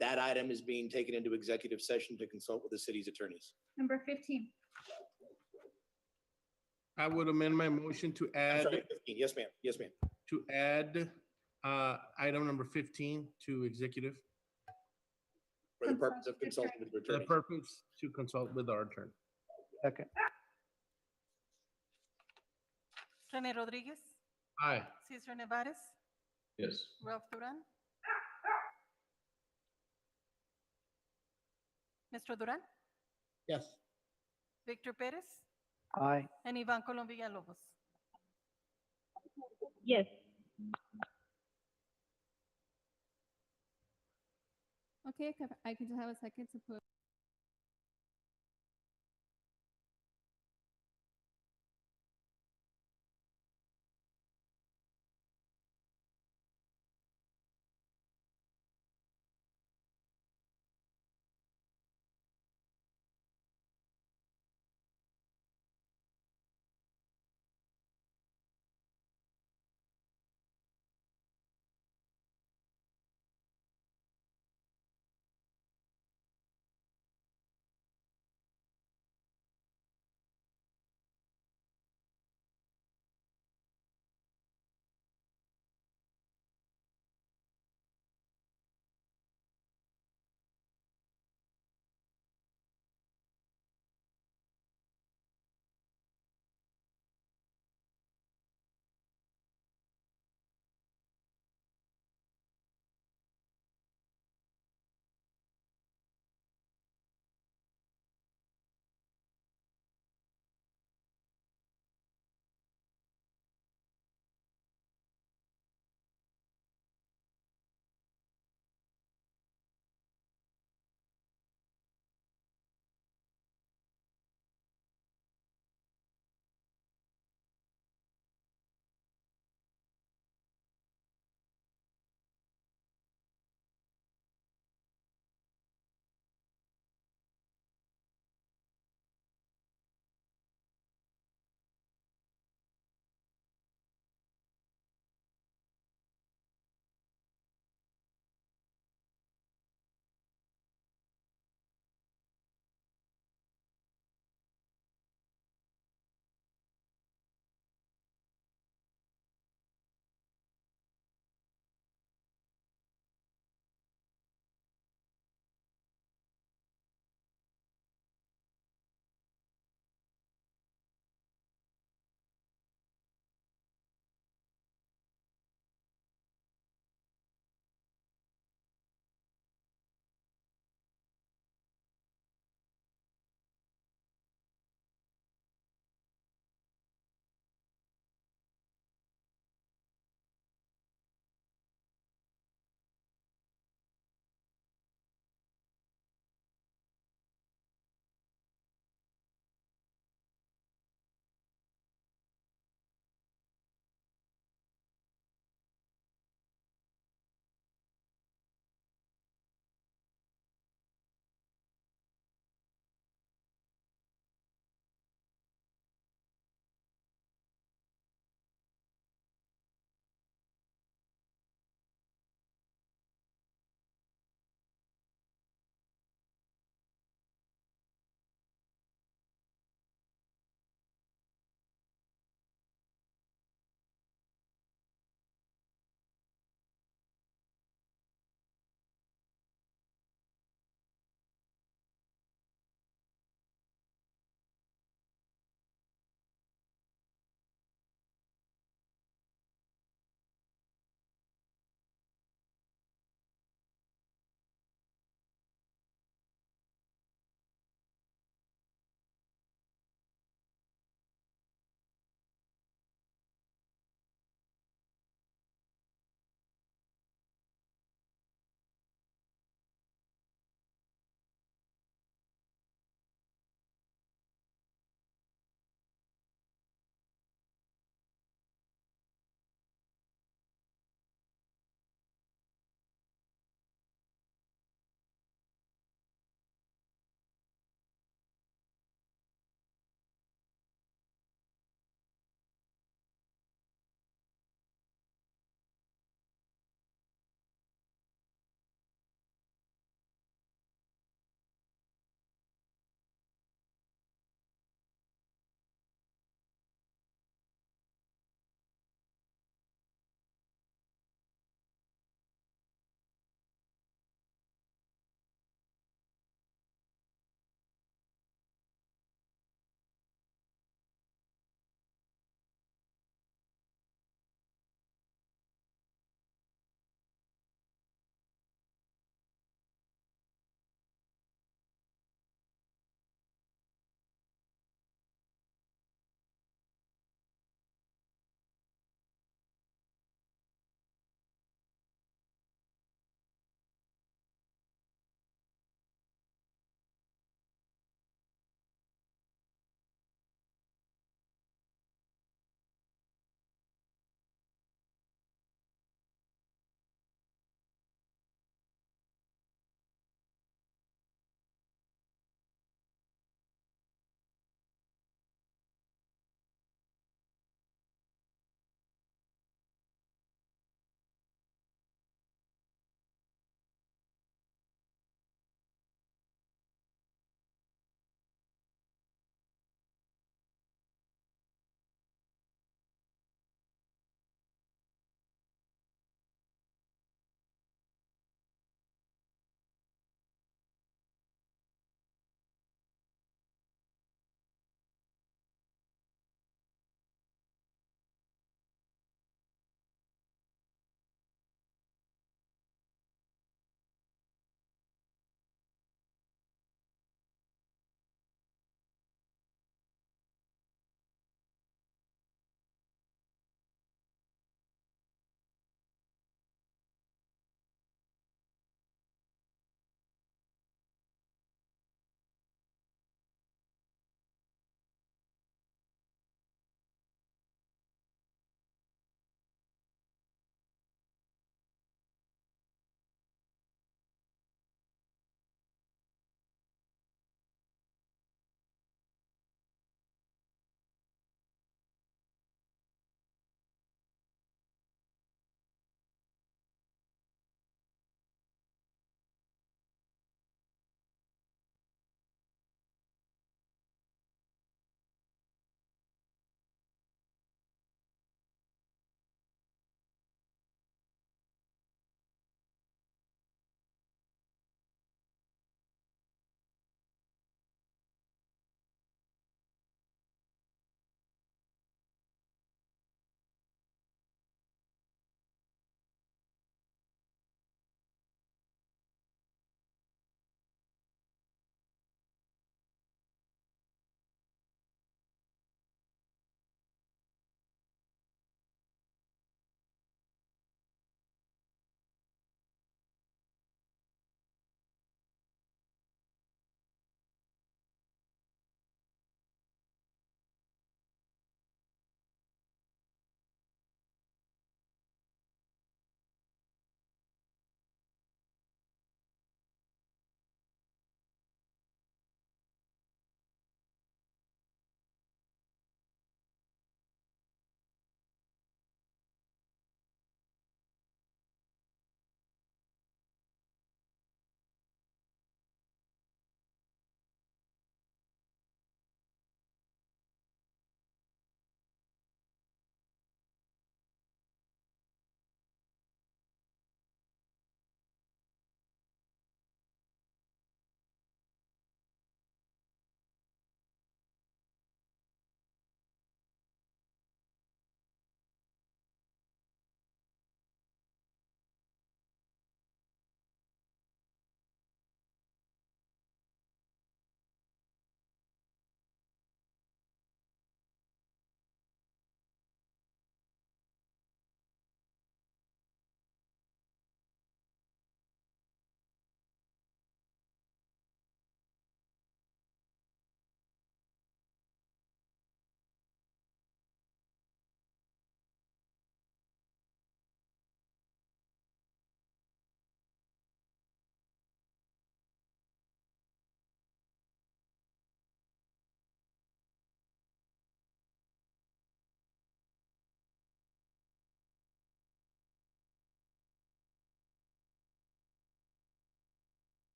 that item is being taken into executive session to consult with the city's attorneys. Number 15. I would amend my motion to I'm add, sorry, 15. Yes, ma'am. Yes, ma'am. to add item number 15 to executive For the purpose of consulting with your for the attorneys. purpose to consult with our attorney. Second. Rene Rodriguez, Aye. Cesar Nevares, Yes. Ralph Duran, Mr. Duran, Yes. Victor Perez, Aye. and Ivan Colom Villalobos. Yes. Okay, I can just have a second to put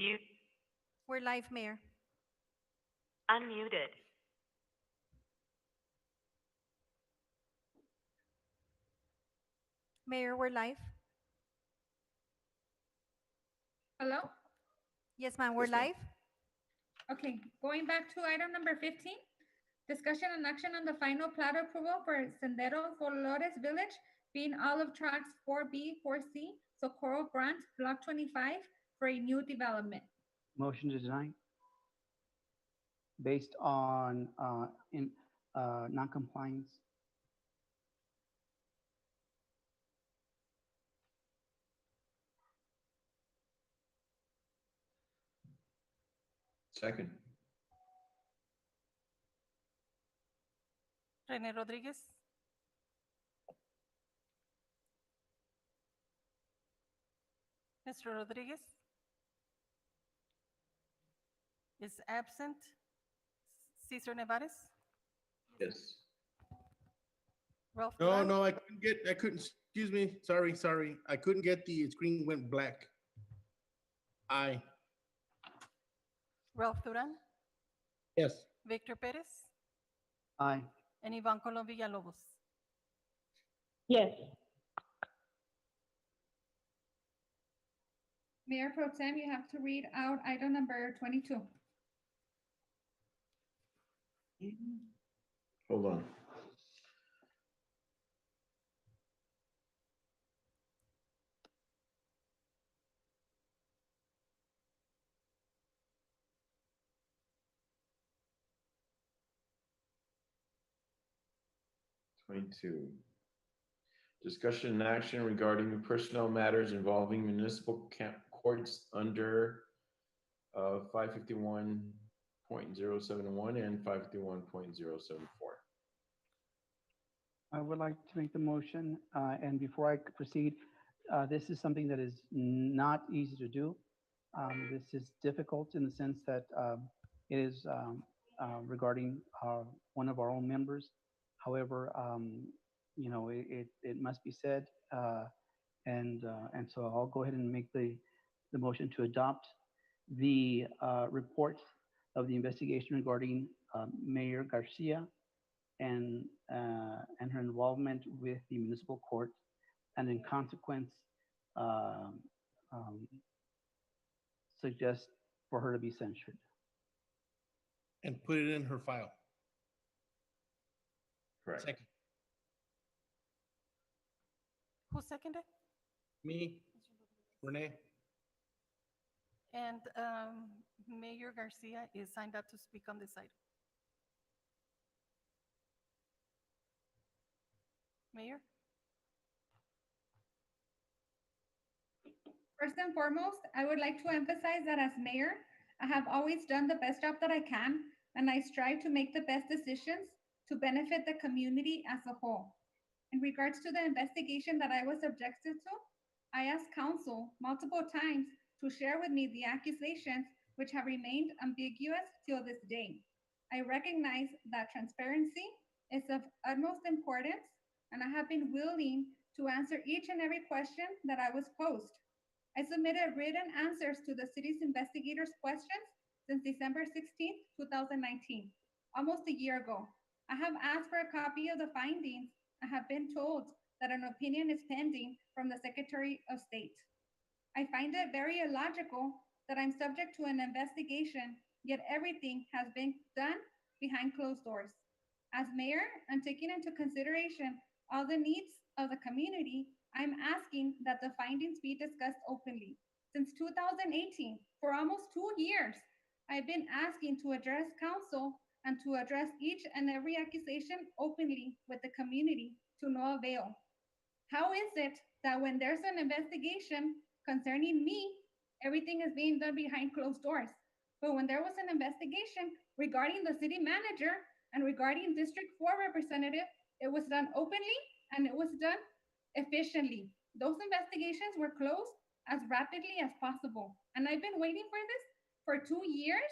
Mute. We're live, Mayor. Unmuted. Mayor, we're live. Hello? Yes, ma'am, we're Yes, ma'am. live. Okay, going back to item number 15, discussion and action on the final plat approval for Sendero Flores Village, being Olive Tracks 4B, 4C, Socorro Grant, Block 25, for a new development. Motion to deny based on non-compliance. Second. René Rodríguez. Mr. Rodriguez is absent. Cesar Nevares, Yes. Ralph. No, Duran, no, I couldn't, excuse me, sorry. I couldn't get the screen went black. Aye. Ralph Duran, Yes. Victor Perez, Aye. and Ivan Colom Villalobos. Yes. Mayor Pro Tem, you have to read out item number 22. Hold on. Twenty-two. Discussion and action regarding personnel matters involving municipal courts under 551.071 and 551.074. I would like to make the motion, and before I proceed, this is something that is not easy to do. This is difficult in the sense that it is regarding one of our own members. However, you know, it must be said, and so I'll go ahead and make the motion to adopt the report of the investigation regarding Mayor Garcia and her involvement with the municipal court, and in consequence, suggest for her to be censured. And put it in her file. Correct. Second. Who seconded? Me, Renee. And Mayor Garcia is signed up to speak on this item. Mayor? First and foremost, I would like to emphasize that as mayor, I have always done the best job that I can, and I strive to make the best decisions to benefit the community as a whole. In regards to the investigation that I was subjected to, I asked council multiple times to share with me the accusations which have remained ambiguous till this day. I recognize that transparency is of utmost importance, and I have been willing to answer each and every question that I was posed. I submitted written answers to the city's investigators' questions since December 16th, 2019, almost a year ago. I have asked for a copy of the findings. I have been told that an opinion is pending from the Secretary of State. I find it very illogical that I'm subject to an investigation, yet everything has been done behind closed doors. As mayor, and taking into consideration all the needs of the community, I'm asking that the findings be discussed openly. Since 2018, for almost 2 years, I've been asking to address council and to address each and every accusation openly with the community, to no avail. How is it that when there's an investigation concerning me, everything is being done behind closed doors? But when there was an investigation regarding the city manager and regarding District 4 representative, it was done openly and it was done efficiently. Those investigations were closed as rapidly as possible. And I've been waiting for this for 2 years,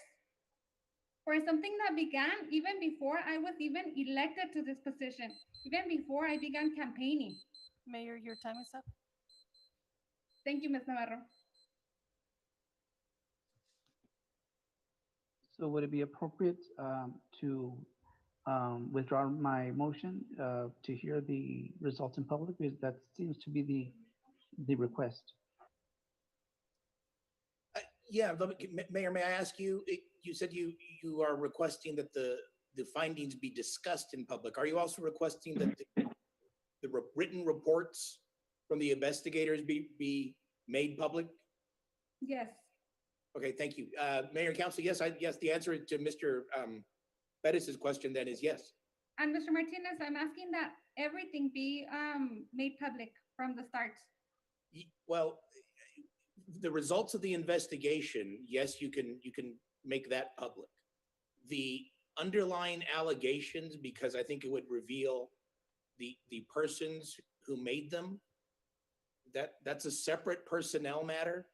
for something that began even before I was even elected to this position, even before I began campaigning. Mayor, your time is up. Thank you, Ms. Navarro. So would it be appropriate to withdraw my motion to hear the results in public? Because that seems to be the request. Yeah, Mayor, may I ask you, you said you are requesting that the findings be discussed in public. Are you also requesting that the written reports from the investigators be made public? Yes. Okay, thank you. Mayor and Council, yes, yes, the answer to Mr. Bettis's question then is yes. And Mr. Martinez, I'm asking that everything be made public from the start. Well, the results of the investigation, yes, you can make that public. The underlying allegations, because I think it would reveal the persons who made them, that's a separate personnel matter.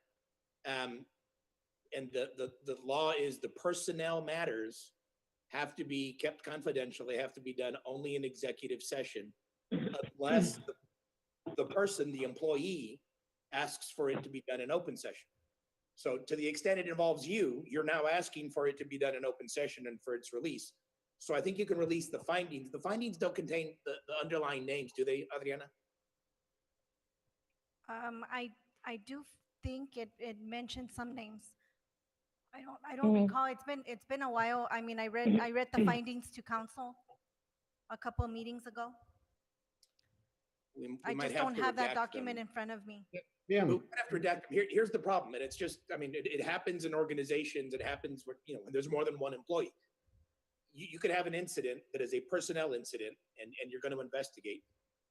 And the law is the personnel matters have to be kept confidential. They have to be done only in executive session, unless the person, the employee, asks for it to be done in open session. So to the extent it involves you, you're now asking for it to be done in open session and for its release. So I think you can release the findings. The findings don't contain the underlying names, do they, Adriana? I do think it mentioned some names. I don't recall. It's been a while. I mean, I read the findings to council a couple of meetings ago. We I might just don't to have that redact document them. in front of me. Yeah. We might have to redact them. Here's the problem, and it's just, I mean, it happens in organizations. It happens where, when there's more than one employee. You could have an incident that is a personnel incident, and you're going to investigate.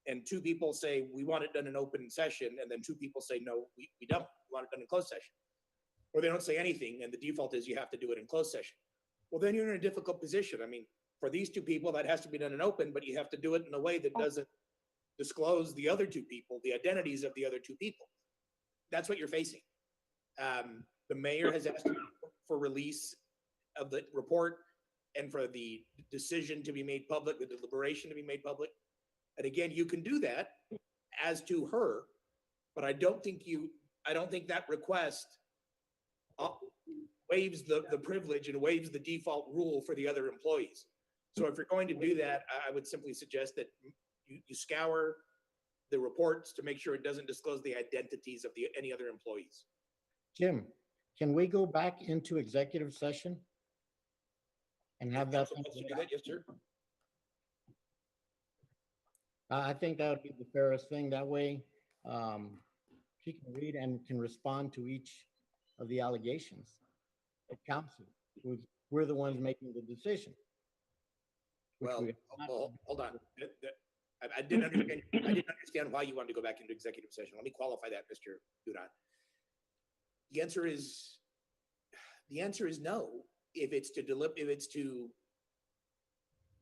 And two people say, we want it done in open session, and then two people say, no, we don't. We want it done in closed session. Or they don't say anything, and the default is you have to do it in closed session. Well, then you're in a difficult position. I mean, for these two people, that has to be done in open, but you have to do it in a way that doesn't disclose the other two people, the identities of the other two people. That's what you're facing. The mayor has asked for release of the report and for the decision to be made public, the deliberation to be made public. And again, you can do that as to her, but I don't think that request waives the privilege and waives the default rule for the other employees. So if you're going to do that, I would simply suggest that you scour the reports to make sure it doesn't disclose the identities of any other employees. Jim, can we go back into executive session and have that? Yes, sir. I think that would be the fairest thing. That way, she can read and can respond to each of the allegations. At council, we're the ones making the decision. Well, hold on. I didn't understand why you wanted to go back into executive session. Let me qualify that, Mr. Duran. The answer is no. If it's to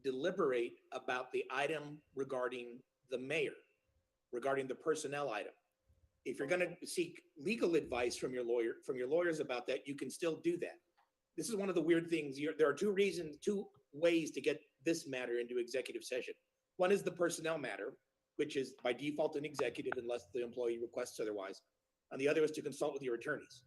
deliberate about the item regarding the mayor, regarding the personnel item. If you're going to seek legal advice from your lawyers about that, you can still do that. This is one of the weird things. There are two ways to get this matter into executive session. One is the personnel matter, which is by default an executive unless the employee requests otherwise. And the other is to consult with your attorneys.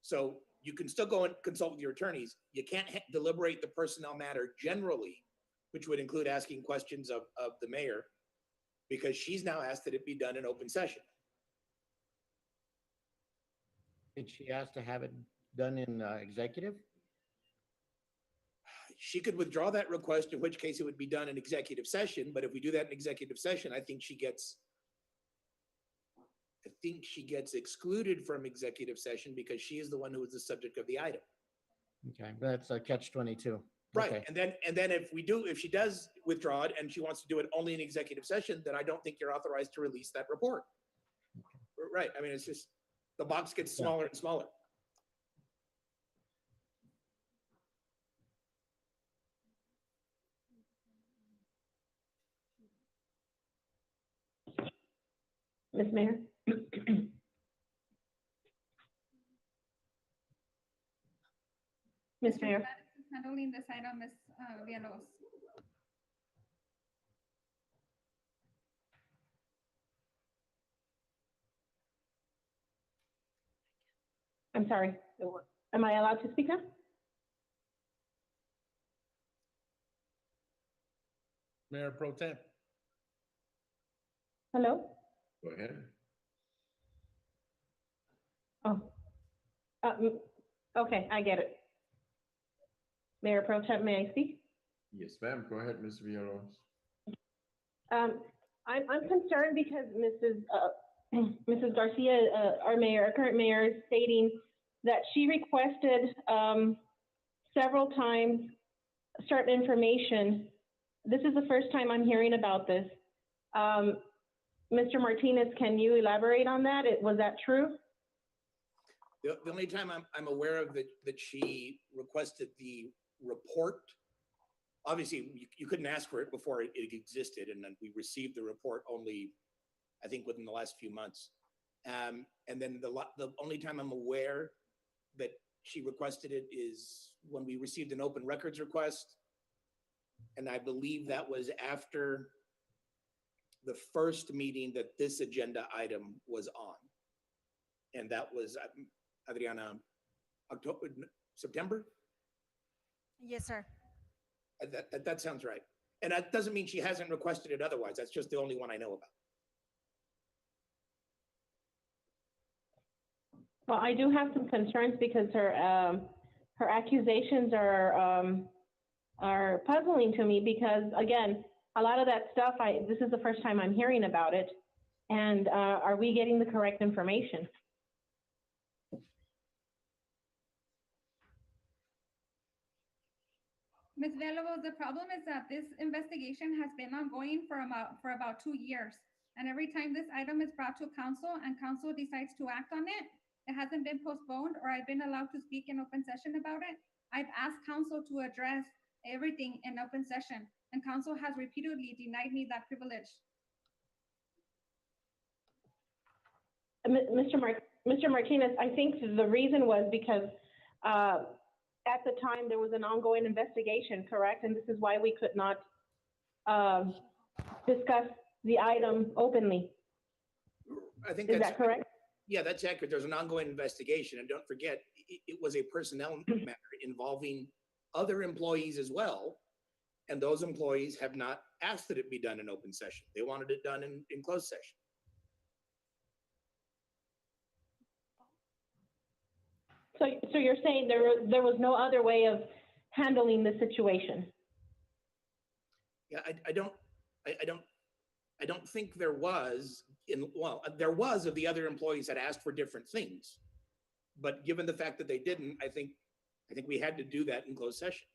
So you can still go and consult with your attorneys. You can't deliberate the personnel matter generally, which would include asking questions of the mayor, because she's now asked that it be done in open session. Did she ask to have it done in executive? She could withdraw that request, in which case it would be done in executive session. But if we do that in executive session, I think she gets excluded from executive session because she is the one who is the subject of the item. Okay, that's a catch-22. Right, Okay. and then if she does withdraw it and she wants to do it only in executive session, then I don't think you're authorized to release that report. Okay. Right, I mean, it's just, the box gets smaller and smaller. Ms. Mayor? Ms. Mayor? Handling this item, Ms. Villalobos. I'm sorry. Am I allowed to speak now? Mayor Pro Tem. Hello? Go ahead. Oh. Okay, I get it. Mayor Pro Tem, may I speak? Yes, ma'am. Go ahead, Ms. Villalobos. I'm concerned because Mrs. Garcia, our mayor, our current mayor, is stating that she requested several times certain information. This is the first time I'm hearing about this. Mr. Martinez, can you elaborate on that? Was that true? The only time I'm aware of that she requested the report, obviously you couldn't ask for it before it existed, and then we received the report only, I think, within the last few months. And then the only time I'm aware that she requested it is when we received an open records request. And I believe that was after the first meeting that this agenda item was on. And that was, Adriana, October, September? Yes, sir. That sounds right. And that doesn't mean she hasn't requested it otherwise. That's just the only one I know about. Well, I do have some concerns because her accusations are puzzling to me because, again, a lot of that stuff, this is the first time I'm hearing about it. And are we getting the correct information? Ms. Villalobos, the problem is that this investigation has been ongoing for about 2 years. And every time this item is brought to council and council decides to act on it, it hasn't been postponed or I've been allowed to speak in open session about it. I've asked council to address everything in open session, and council has repeatedly denied me that privilege. Mr. Martinez, I think the reason was because at the time there was an ongoing investigation, correct? And this is why we could not discuss the item openly. I think Is that correct? Yeah, that's accurate. There's an ongoing investigation. And don't forget, it was a personnel matter involving other employees as well. And those employees have not asked that it be done in open session. They wanted it done in closed session. So you're saying there was no other way of handling the situation? Yeah, I don't think there was there was if the other employees had asked for different things. But given the fact that they didn't, I think we had to do that in closed session.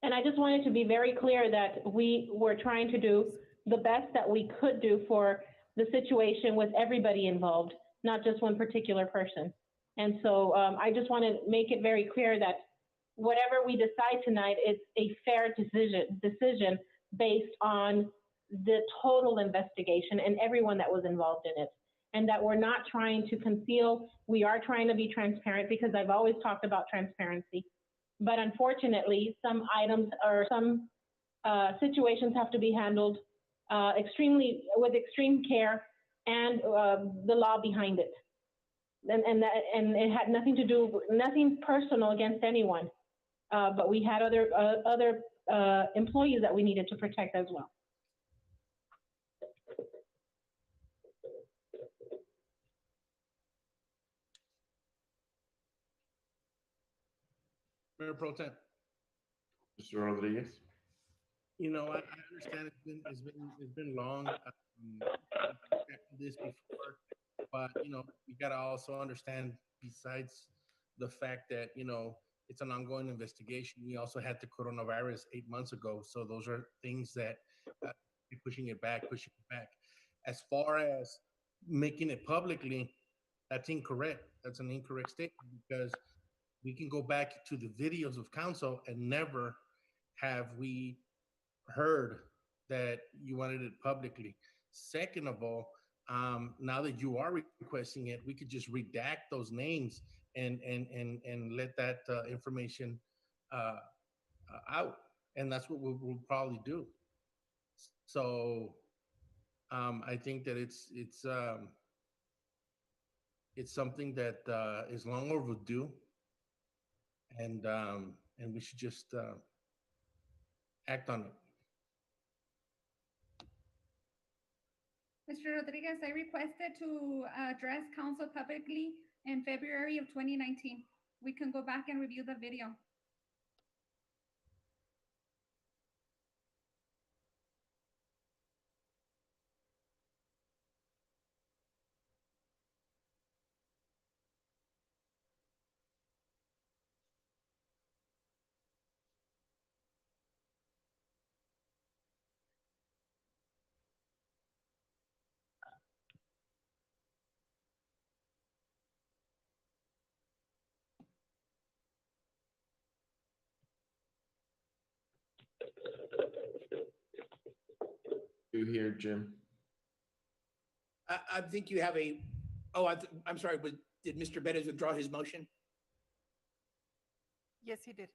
And I just wanted to be very clear that we were trying to do the best that we could do for the situation with everybody involved, not just one particular person. And so I just want to make it very clear that whatever we decide tonight is a fair decision based on the total investigation and everyone that was involved in it. And that we're not trying to conceal, we are trying to be transparent because I've always talked about transparency. But unfortunately, some items or some situations have to be handled with extreme care and the law behind it. And it had nothing to do, nothing personal against anyone. But we had other employees that we needed to protect as well. Mayor Pro Tem. Mr. Rodriguez. You know, I understand it's been long. This before, but you know, we gotta also understand. Besides the fact that it's an ongoing investigation, we also had the coronavirus 8 months ago. So those are things that be pushing it back. As far as making it publicly, that's incorrect. That's an incorrect statement because we can go back to the videos of council and never have we heard that you wanted it publicly. Second of all, now that you are requesting it, we could just redact those names and let that information out, and that's what we'll probably do. So I think that it's something that is long overdue, and we should just act on it. Mr. Rodriguez, I requested to address council publicly in February of 2019. We can go back and review the video. You hear, Jim? I think you have a, I'm sorry, but did Mr. Bettis withdraw his motion? Yes, he did.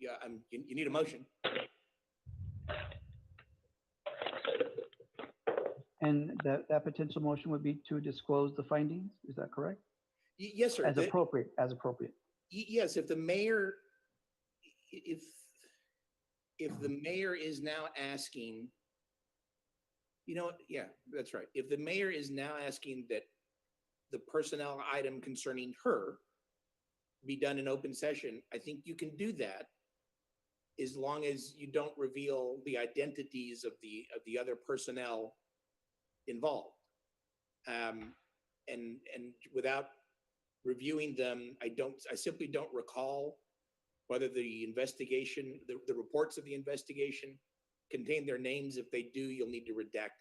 Yeah, you need a motion. And that potential motion would be to disclose the findings, is that correct? Yes, sir. As appropriate, as appropriate. Yes, if the mayor, if the mayor is now asking, you know, yeah, that's right. If the mayor is now asking that the personnel item concerning her be done in open session, I think you can do that as long as you don't reveal the identities of the other personnel involved. And without reviewing them, I simply don't recall whether the investigation, the reports of the investigation contain their names. If they do, you'll need to redact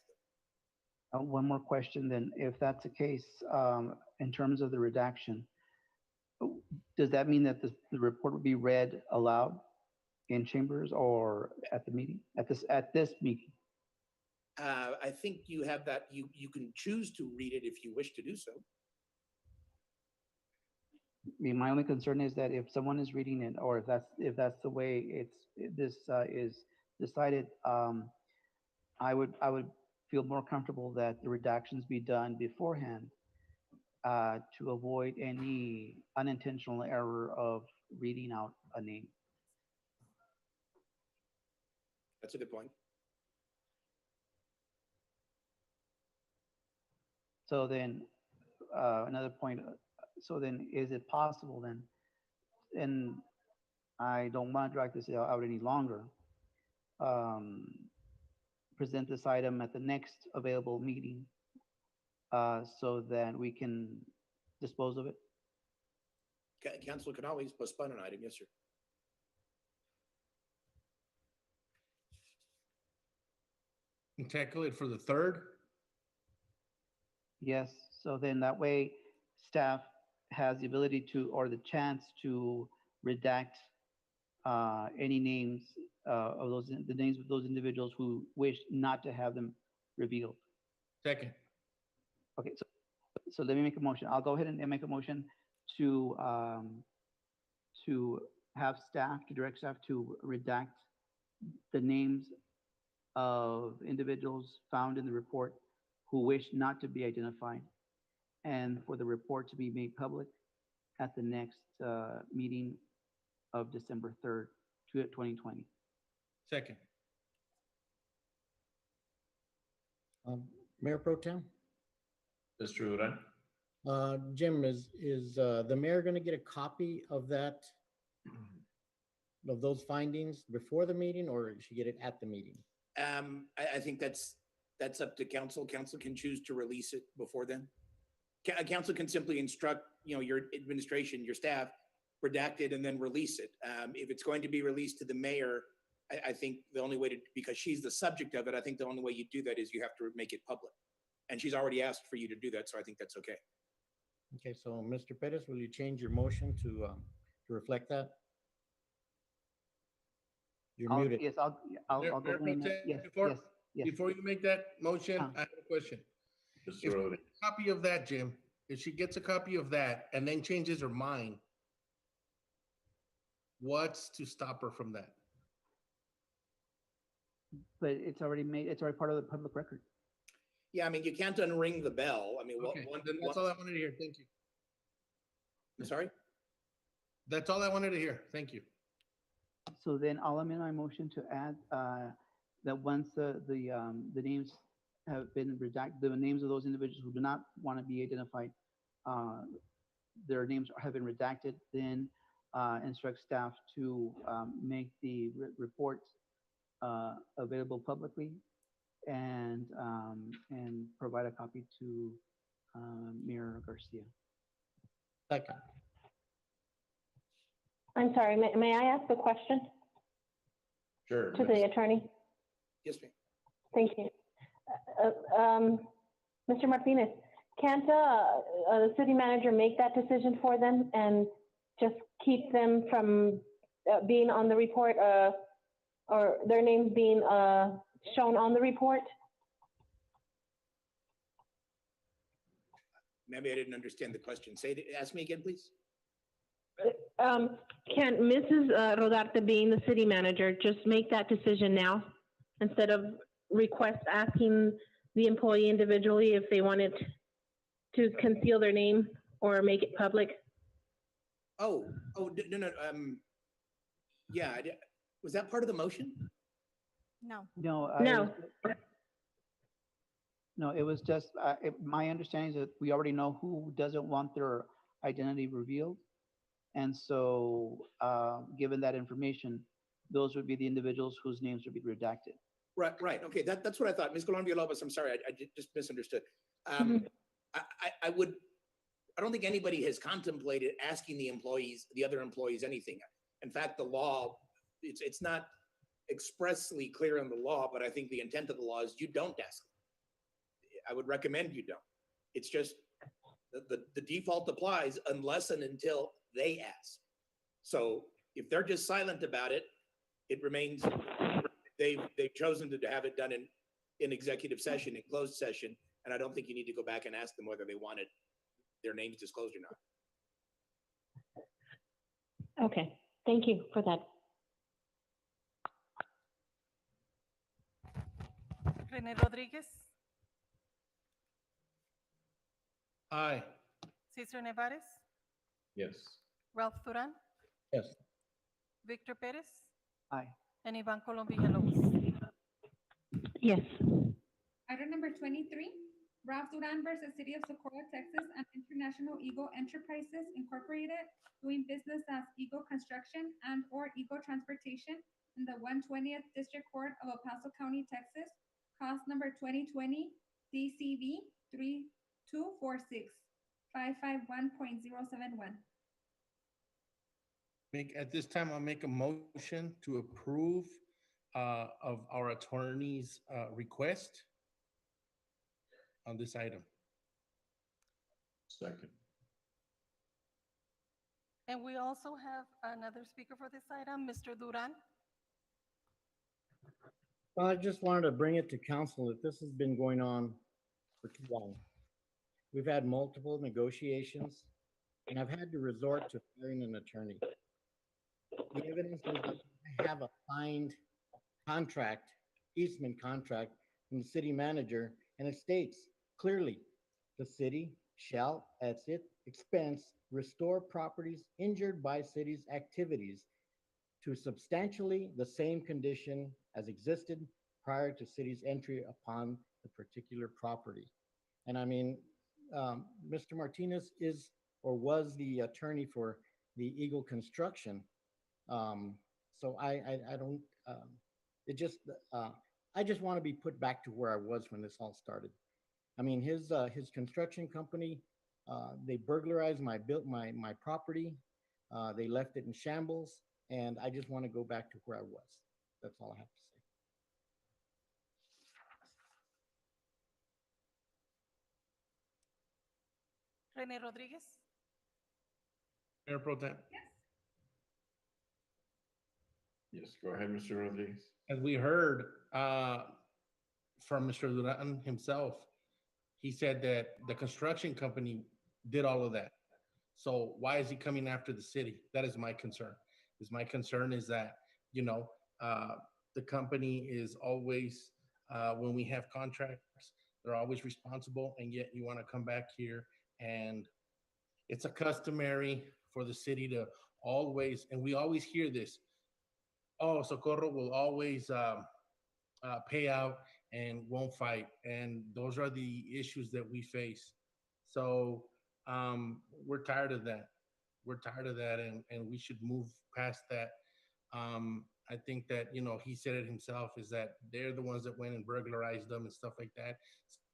them. One more question then, if that's the case, in terms of the redaction, does that mean that the report would be read aloud in chambers or at the meeting, at this meeting? I think you have that, you can choose to read it if you wish to do so. I mean, my only concern is that if someone is reading it, or if that's the way this is decided, I would feel more comfortable that the redactions be done beforehand to avoid any unintentional error of reading out a name. That's a good point. So then, another point, so then is it possible then, and I don't want to drag this out any longer, present this item at the next available meeting so that we can dispose of it? Council can always postpone an item, yes, sir. And tackle it for the 3rd? Yes, so then that way staff has the ability to, or the chance to redact any names of the names of those individuals who wish not to have them revealed. Second. Okay, so let me make a motion. I'll go ahead and make a motion to have staff, to direct staff to redact the names of individuals found in the report who wish not to be identified, and for the report to be made public at the next meeting of December 3rd, 2020. Second. Mayor Pro Tem? Mr. Duran? Jim, is the mayor going to get a copy of that, of those findings before the meeting, or should she get it at the meeting? I think that's up to council. Council can choose to release it before then. Council can simply instruct, you know, your administration, your staff, redact it and then release it. If it's going to be released to the mayor, I think the only way to, because she's the subject of it, I think the only way you do that is you have to make it public. And she's already asked for you to do that, so I think that's okay. Okay, so Mr. Pettis, will you change your motion to reflect that? You're muted. Yes, I'll go ahead and, yes, Before you make that motion, I have a question. If she gets a copy of that, Jim, if she gets a copy of that and then changes her mind, what's to stop her from that? But it's already made, it's already part of the public record. Yeah, I mean, you can't unring the bell. I mean, Okay, then that's all I wanted to hear. Thank you. I'm sorry? That's all I wanted to hear. Thank you. So then I'll amend my motion to add that once the names have been redacted, the names of those individuals who do not want to be identified, uh, their names have been redacted, then instruct staff to make the reports available publicly and provide a copy to Mayor Garcia. Second. I'm sorry, may I ask a question Sure. to the attorney? Yes, ma'am. Thank you. Mr. Martinez, can't the city manager make that decision for them and just keep them from being on the report, or their names being shown on the report? Maybe I didn't understand the question. Ask me again, please. Can Mrs. Rodarte, being the city manager, just make that decision now instead of asking the employee individually if they wanted to conceal their name or make it public? No. Yeah, was that part of the motion? No. No. No. No, it was just, my understanding is that we already know who doesn't want their identity revealed. And so, given that information, those would be the individuals whose names would be redacted. Right. Okay, that's what I thought. Ms. Colombia Lopez, I'm sorry, I just misunderstood. I don't think anybody has contemplated asking the other employees anything. In fact, the law, it's not expressly clear in the law, but I think the intent of the law is you don't ask them. I would recommend you don't. It's just the default applies unless and until they ask. So if they're just silent about it, it remains, they've chosen to have it done in executive session, in closed session, and I don't think you need to go back and ask them whether they wanted their names disclosed or not. Okay, thank you for that. Rene Rodriguez, Aye. Cesar Nevares, Yes. Ralph Duran, Yes. Victor Perez, Aye. and Ivan Colombia Lopez. Yes. Item number 23, Ralph Duran versus City of Socorro, Texas, and International Eagle Enterprises Incorporated, doing business as Eagle Construction and/or Eagle Transportation in the 120th District Court of El Paso County, Texas. Cause number 2020 DCV 3246 551.071. At this time, I'll make a motion to approve of our attorney's request on this item. Second. And we also have another speaker for this item, Mr. Duran. Well, I just wanted to bring it to council that this has been going on for too long. We've had multiple negotiations, and I've had to resort to hiring an attorney. The evidence is that I have a signed contract, easement contract from the city manager, and it states clearly, the city shall, at its expense, restore properties injured by city's activities to substantially the same condition as existed prior to city's entry upon the particular property. And I mean, Mr. Martinez is or was the attorney for the Eagle Construction. So I don't, it just, I just want to be put back to where I was when this all started. I mean, his construction company, they burglarized my property. They left it in shambles, and I just want to go back to where I was. That's all I have to say. Rene Rodriguez. Mayor Pro Tem. Yes, go ahead, Mr. Rodriguez. As we heard from Mr. Duran himself, he said that the construction company did all of that. So why is he coming after the city? That is my concern. My concern is that, you know, the company is always, when we have contracts, they're always responsible, and yet you want to come back here, and it's a customary for the city to always, and we always hear this, oh, Socorro will always pay out and won't fight. And those are the issues that we face. So we're tired of that. We're tired of that, and we should move past that. I think that, he said it himself, is that they're the ones that went and burglarized them and stuff like that.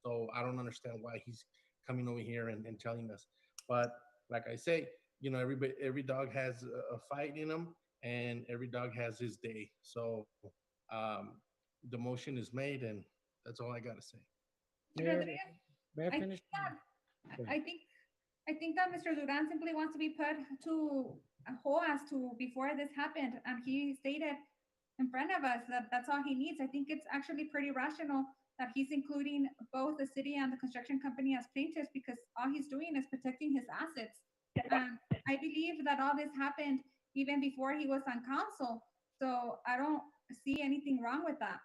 So I don't understand why he's coming over here and telling us. But like I say, every dog has a fight in them, and every dog has his day. So the motion is made, and that's all I got to say. Mayor, Rodriguez, may I I finish? think that, I think that Mr. Duran simply wants to be put to a whole as to before this happened, and he stated in front of us that that's all he needs. I think it's actually pretty rational that he's including both the city and the construction company as plaintiffs, because all he's doing is protecting his assets. I believe that all this happened even before he was on council, so I don't see anything wrong with that.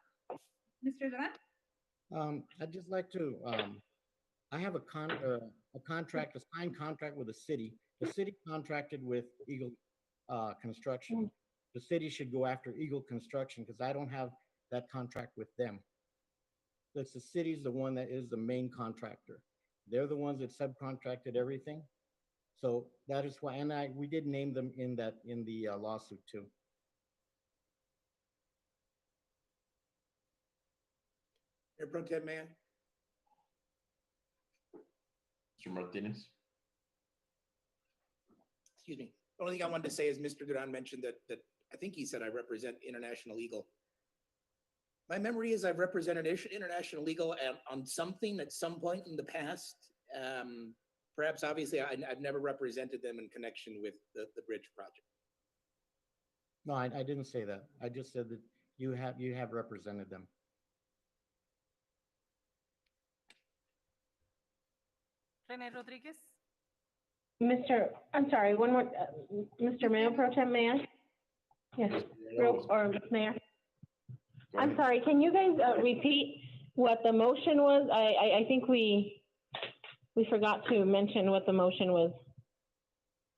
Mr. Duran? I'd just like to, I have a contract, a signed contract with the city. The city contracted with Eagle Construction. The city should go after Eagle Construction because I don't have that contract with them. That's the city's the one that is the main contractor. They're the ones that subcontracted everything. So that is why, and we did name them in the lawsuit too. Mayor Pro Tem, man. Mr. Martinez? Excuse me. The only thing I wanted to say is Mr. Duran mentioned that I think he said I represent International Legal. My memory is I've represented International Legal on something at some point in the past. Perhaps obviously I've never represented them in connection with the bridge project. No, I didn't say that. I just said that you have represented them. Rene Rodriguez? I'm sorry, one more, Mr. Mayor Pro Tem, Mayor? Yes, or Mayor? I'm sorry, can you guys repeat what the motion was? I think we forgot to mention what the motion was.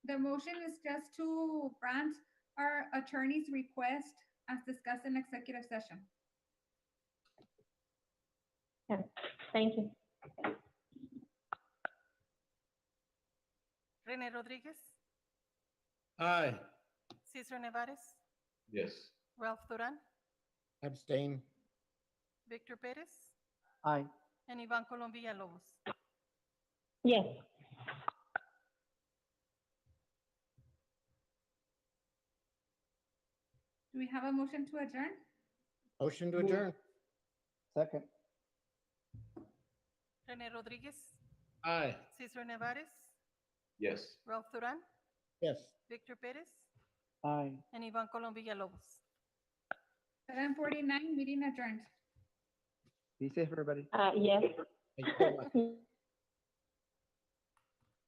The motion is just to grant our attorney's request as discussed in executive session. Yeah, thank you. Rene Rodriguez? Aye. Cesar Nevares? Yes. Ralph Duran? Abstain. Victor Perez? Aye. And Ivan Colom Villalobos? Yes. Do we have a motion to adjourn? Motion to adjourn. Second. Rene Rodriguez? Aye. Cesar Nevares? Yes. Ralph Duran? Yes. Victor Perez? Aye. And Ivan Colom Villalobos? 7:49, meeting adjourned. Be safe, everybody. Yes. Thank you so much.